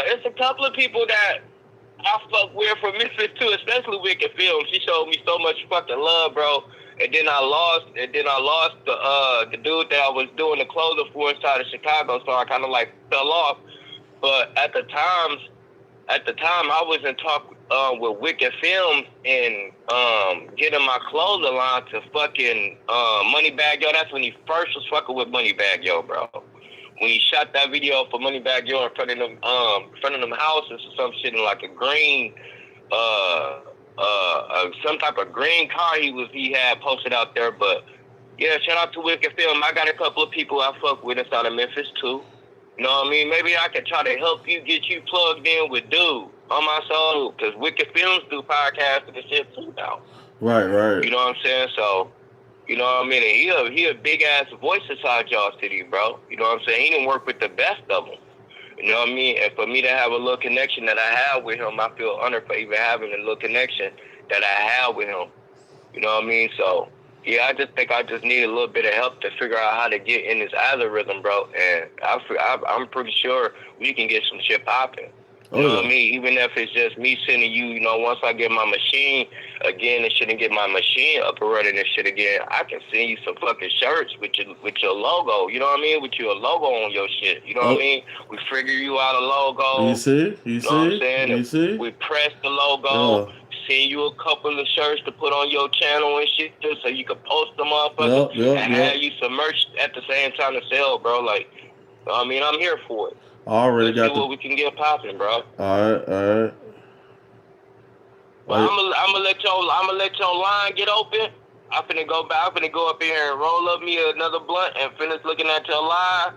It's a couple of people that I fuck with from Memphis too, especially Wicked Film. She showed me so much fucking love, bro. And then I lost the dude that I was doing the clothing for inside of Chicago, so I kind of like fell off. But at the time I was in talk with Wicked Films and getting my clothing line to fucking Moneybagg Yo. That's when he first was fucking with Moneybagg Yo, bro. When he shot that video for Moneybagg Yo in front of them houses or some shit in like a green some type of green car he had posted out there. But yeah, shout out to Wicked Film. I got a couple of people I fuck with inside of Memphis too. You know what I mean? Maybe I could try to help you get you plugged in with dude on my soul, because Wicked Films do podcasts and shit too now. Right. You know what I'm saying? So, you know what I mean? And he a big ass voice inside y'all city, bro. You know what I'm saying? He didn't work with the best of them. You know what I mean? And for me to have a little connection that I have with him, I feel honored for even having a little connection that I have with him. You know what I mean? So, yeah, I just think I just need a little bit of help to figure out how to get in this algorithm, bro. And I'm pretty sure we can get some shit popping. You know what I mean? Even if it's just me sending you, you know, once I get my machine again and shit and get my machine up and running and shit again, I can send you some fucking shirts with your logo. You know what I mean? With your logo on your shit. You know what I mean? We figure you out a logo. You see? You know what I'm saying? You see? We press the logo. Send you a couple of shirts to put on your channel and shit too, so you can post them up and have you some merch at the same time to sell, bro. Like, I mean, I'm here for it. Already Let's see what we can get popping, bro. All right. Well, I'm gonna let your line get open. I'm finna go up in here and roll up me another blunt and finish looking at your line.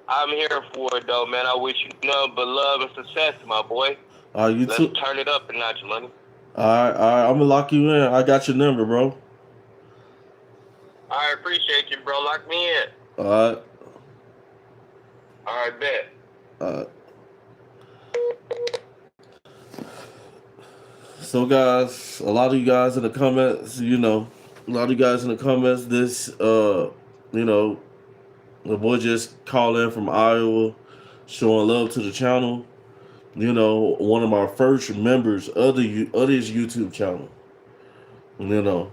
I'm here for it though, man. I wish you nothing but love and success, my boy. Let's turn it up a notch, money. All right. I'm gonna lock you in. I got your number, bro. I appreciate you, bro. Lock me in. All right. All right, bet. So, guys, a lot of you guys in the comments, this, you know, the boy just called in from Iowa, showing love to the channel. You know, one of my first members of his YouTube channel. You know,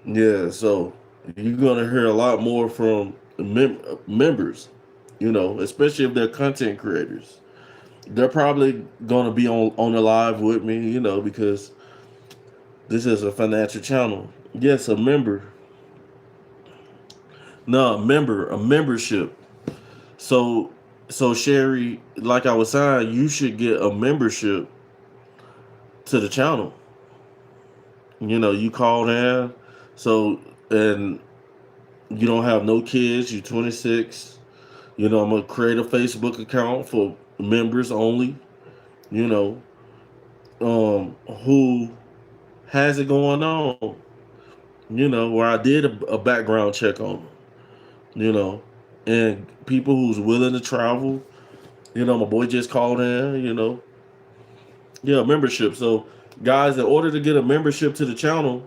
yeah. So you're gonna hear a lot more from members. You know, especially if they're content creators. They're probably gonna be on the live with me. You know, because this is a financial channel. Yes, a member. No, a membership. So Sherry, like I was saying, you should get a membership to the channel. You know, you called in, and you don't have no kids, you're 26. You know, I'm gonna create a Facebook account for members only, you know, who has it going on, you know, where I did a background check on them, you know, and people who's willing to travel. You know, my boy just called in, you know. Yeah, membership. So, guys, in order to get a membership to the channel,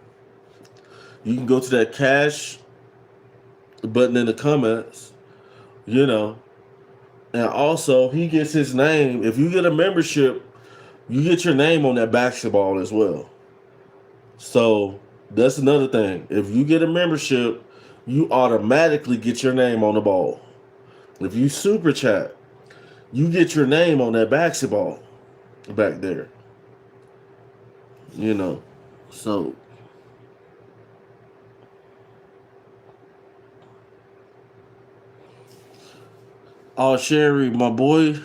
you can go to that Cash button in the comments, you know. And also, he gets his name. If you get a membership, you get your name on that basketball as well. So that's another thing. If you get a membership, you automatically get your name on the ball. If you super chat, you get your name on that basketball back there. You know. So Sherry, my boy,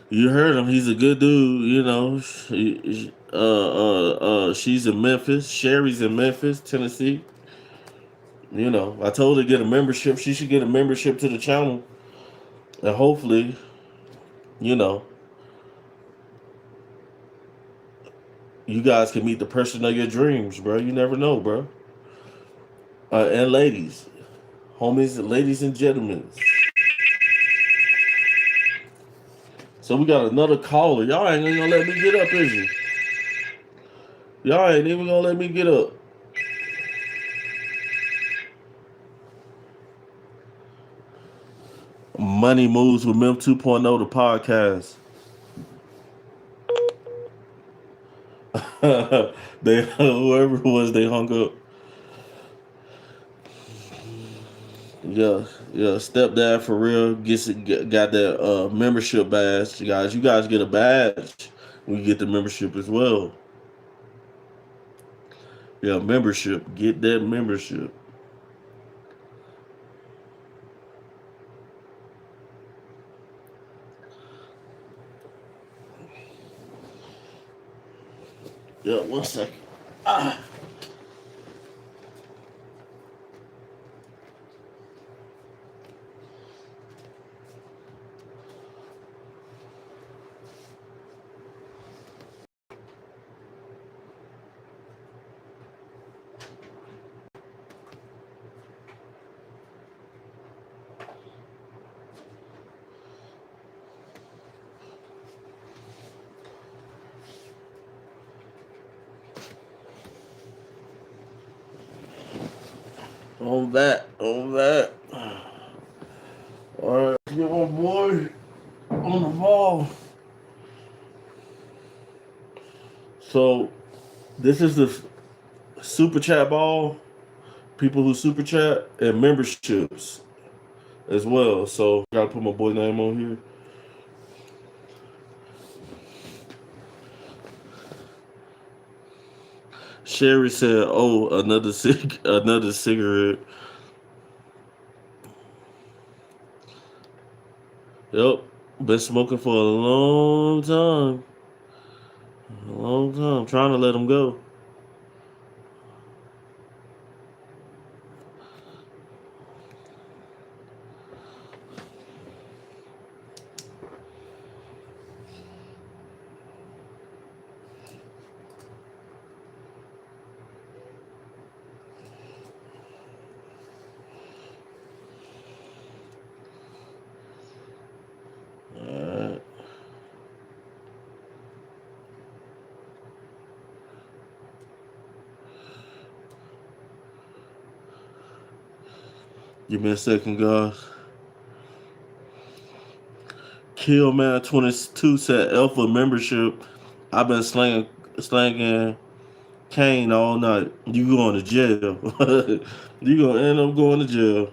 you heard him. He's a good dude. You know. She's in Memphis. Sherry's in Memphis, Tennessee. You know, I told her to get a membership. She should get a membership to the channel, and hopefully, you know, you guys can meet the person of your dreams, bro. You never know, bro. And ladies, homies, ladies and gentlemen. So we got another caller. Y'all ain't gonna let me get up, is you? Y'all ain't even gonna let me get up. Money Moves with Mem 2.0, the podcast. They whoever it was, they hung up. Yeah, yeah. Stepdad for real got that membership badge, guys. You guys get a badge when you get the membership as well. Yeah, membership. Get that membership. Yeah, 1 second. Ah. On that. All right, get my boy on the ball. So this is the super chat ball. People who super chat and memberships as well. So gotta put my boy name on here. Sherry said, "Oh, another cigarette." Yep, been smoking for a long time. A long time, trying to let them go. Alright. Give me a second, guys. Killman22 said Alpha membership. I've been slanging Kane all night. You going to jail. You gonna end up going to jail.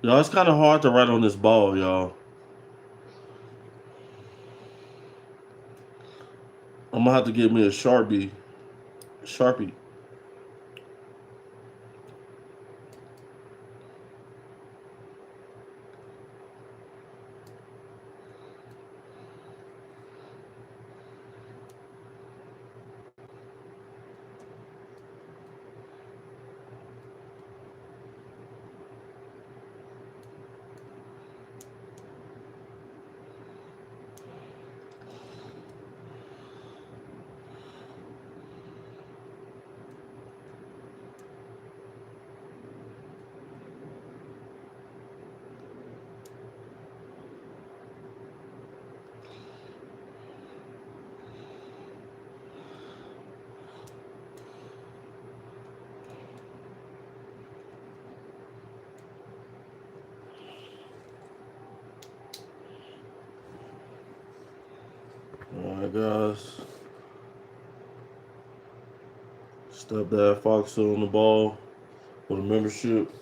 Y'all, it's kind of hard to write on this ball, y'all. I'm gonna have to get me a Sharpie. right, guys. Stepdad Fox on the ball for the membership.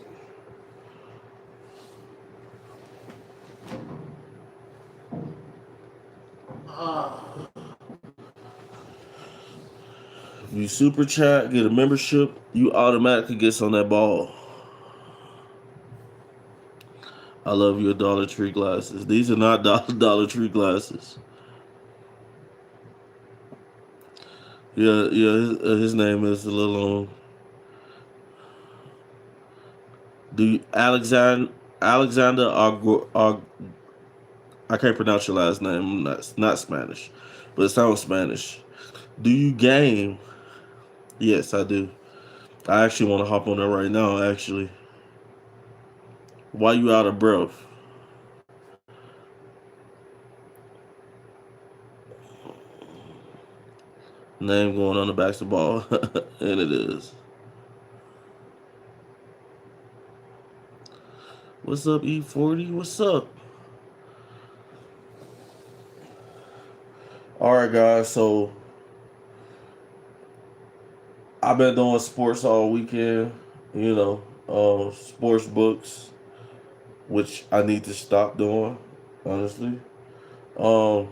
If you super chat, get a membership, you automatically gets on that ball. I love your Dollar Tree glasses. These are not Dollar Tree glasses. Yeah, his name is a little long. Alexander I can't pronounce your last name. Not Spanish, but it sounds Spanish. Do you game? Yes, I do. I actually want to hop on there right now. Actually, why you out of breath? Name going on the basketball, and it is. What's up, E40? What's up? All right, guys. So I've been doing sports all weekend. You know, sports books, which I need to stop doing, honestly. Um,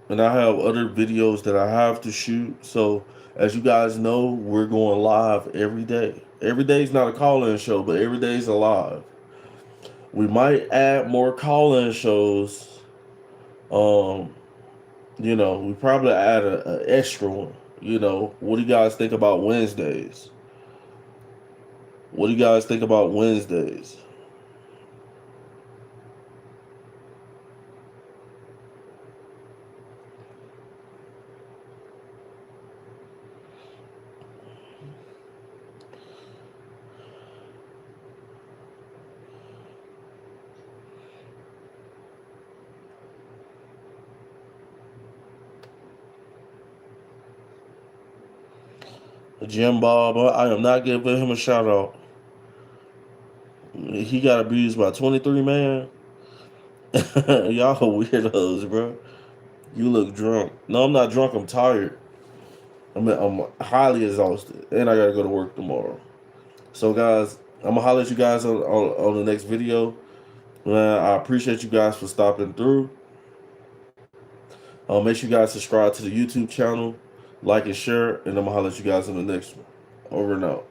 and I have other videos that I have to shoot. So as you guys know, we're going live every day. Every day is not a call-in show, but every day is a live. We might add more call-in shows. You know, we probably add a extra one. You know, what do you guys think about Wednesdays? What do you guys think about Wednesdays? Jim Bob, I am not giving him a shout out. He got abused by 23, man. Y'all weirdos, bro. You look drunk. No, I'm not drunk. I'm tired. I'm highly exhausted, and I gotta go to work tomorrow. So, guys, I'm gonna holler at you guys on the next video. Man, I appreciate you guys for stopping through. Make sure you guys subscribe to the YouTube channel, like and share, and I'm gonna holler at you guys on the next one. Over and out.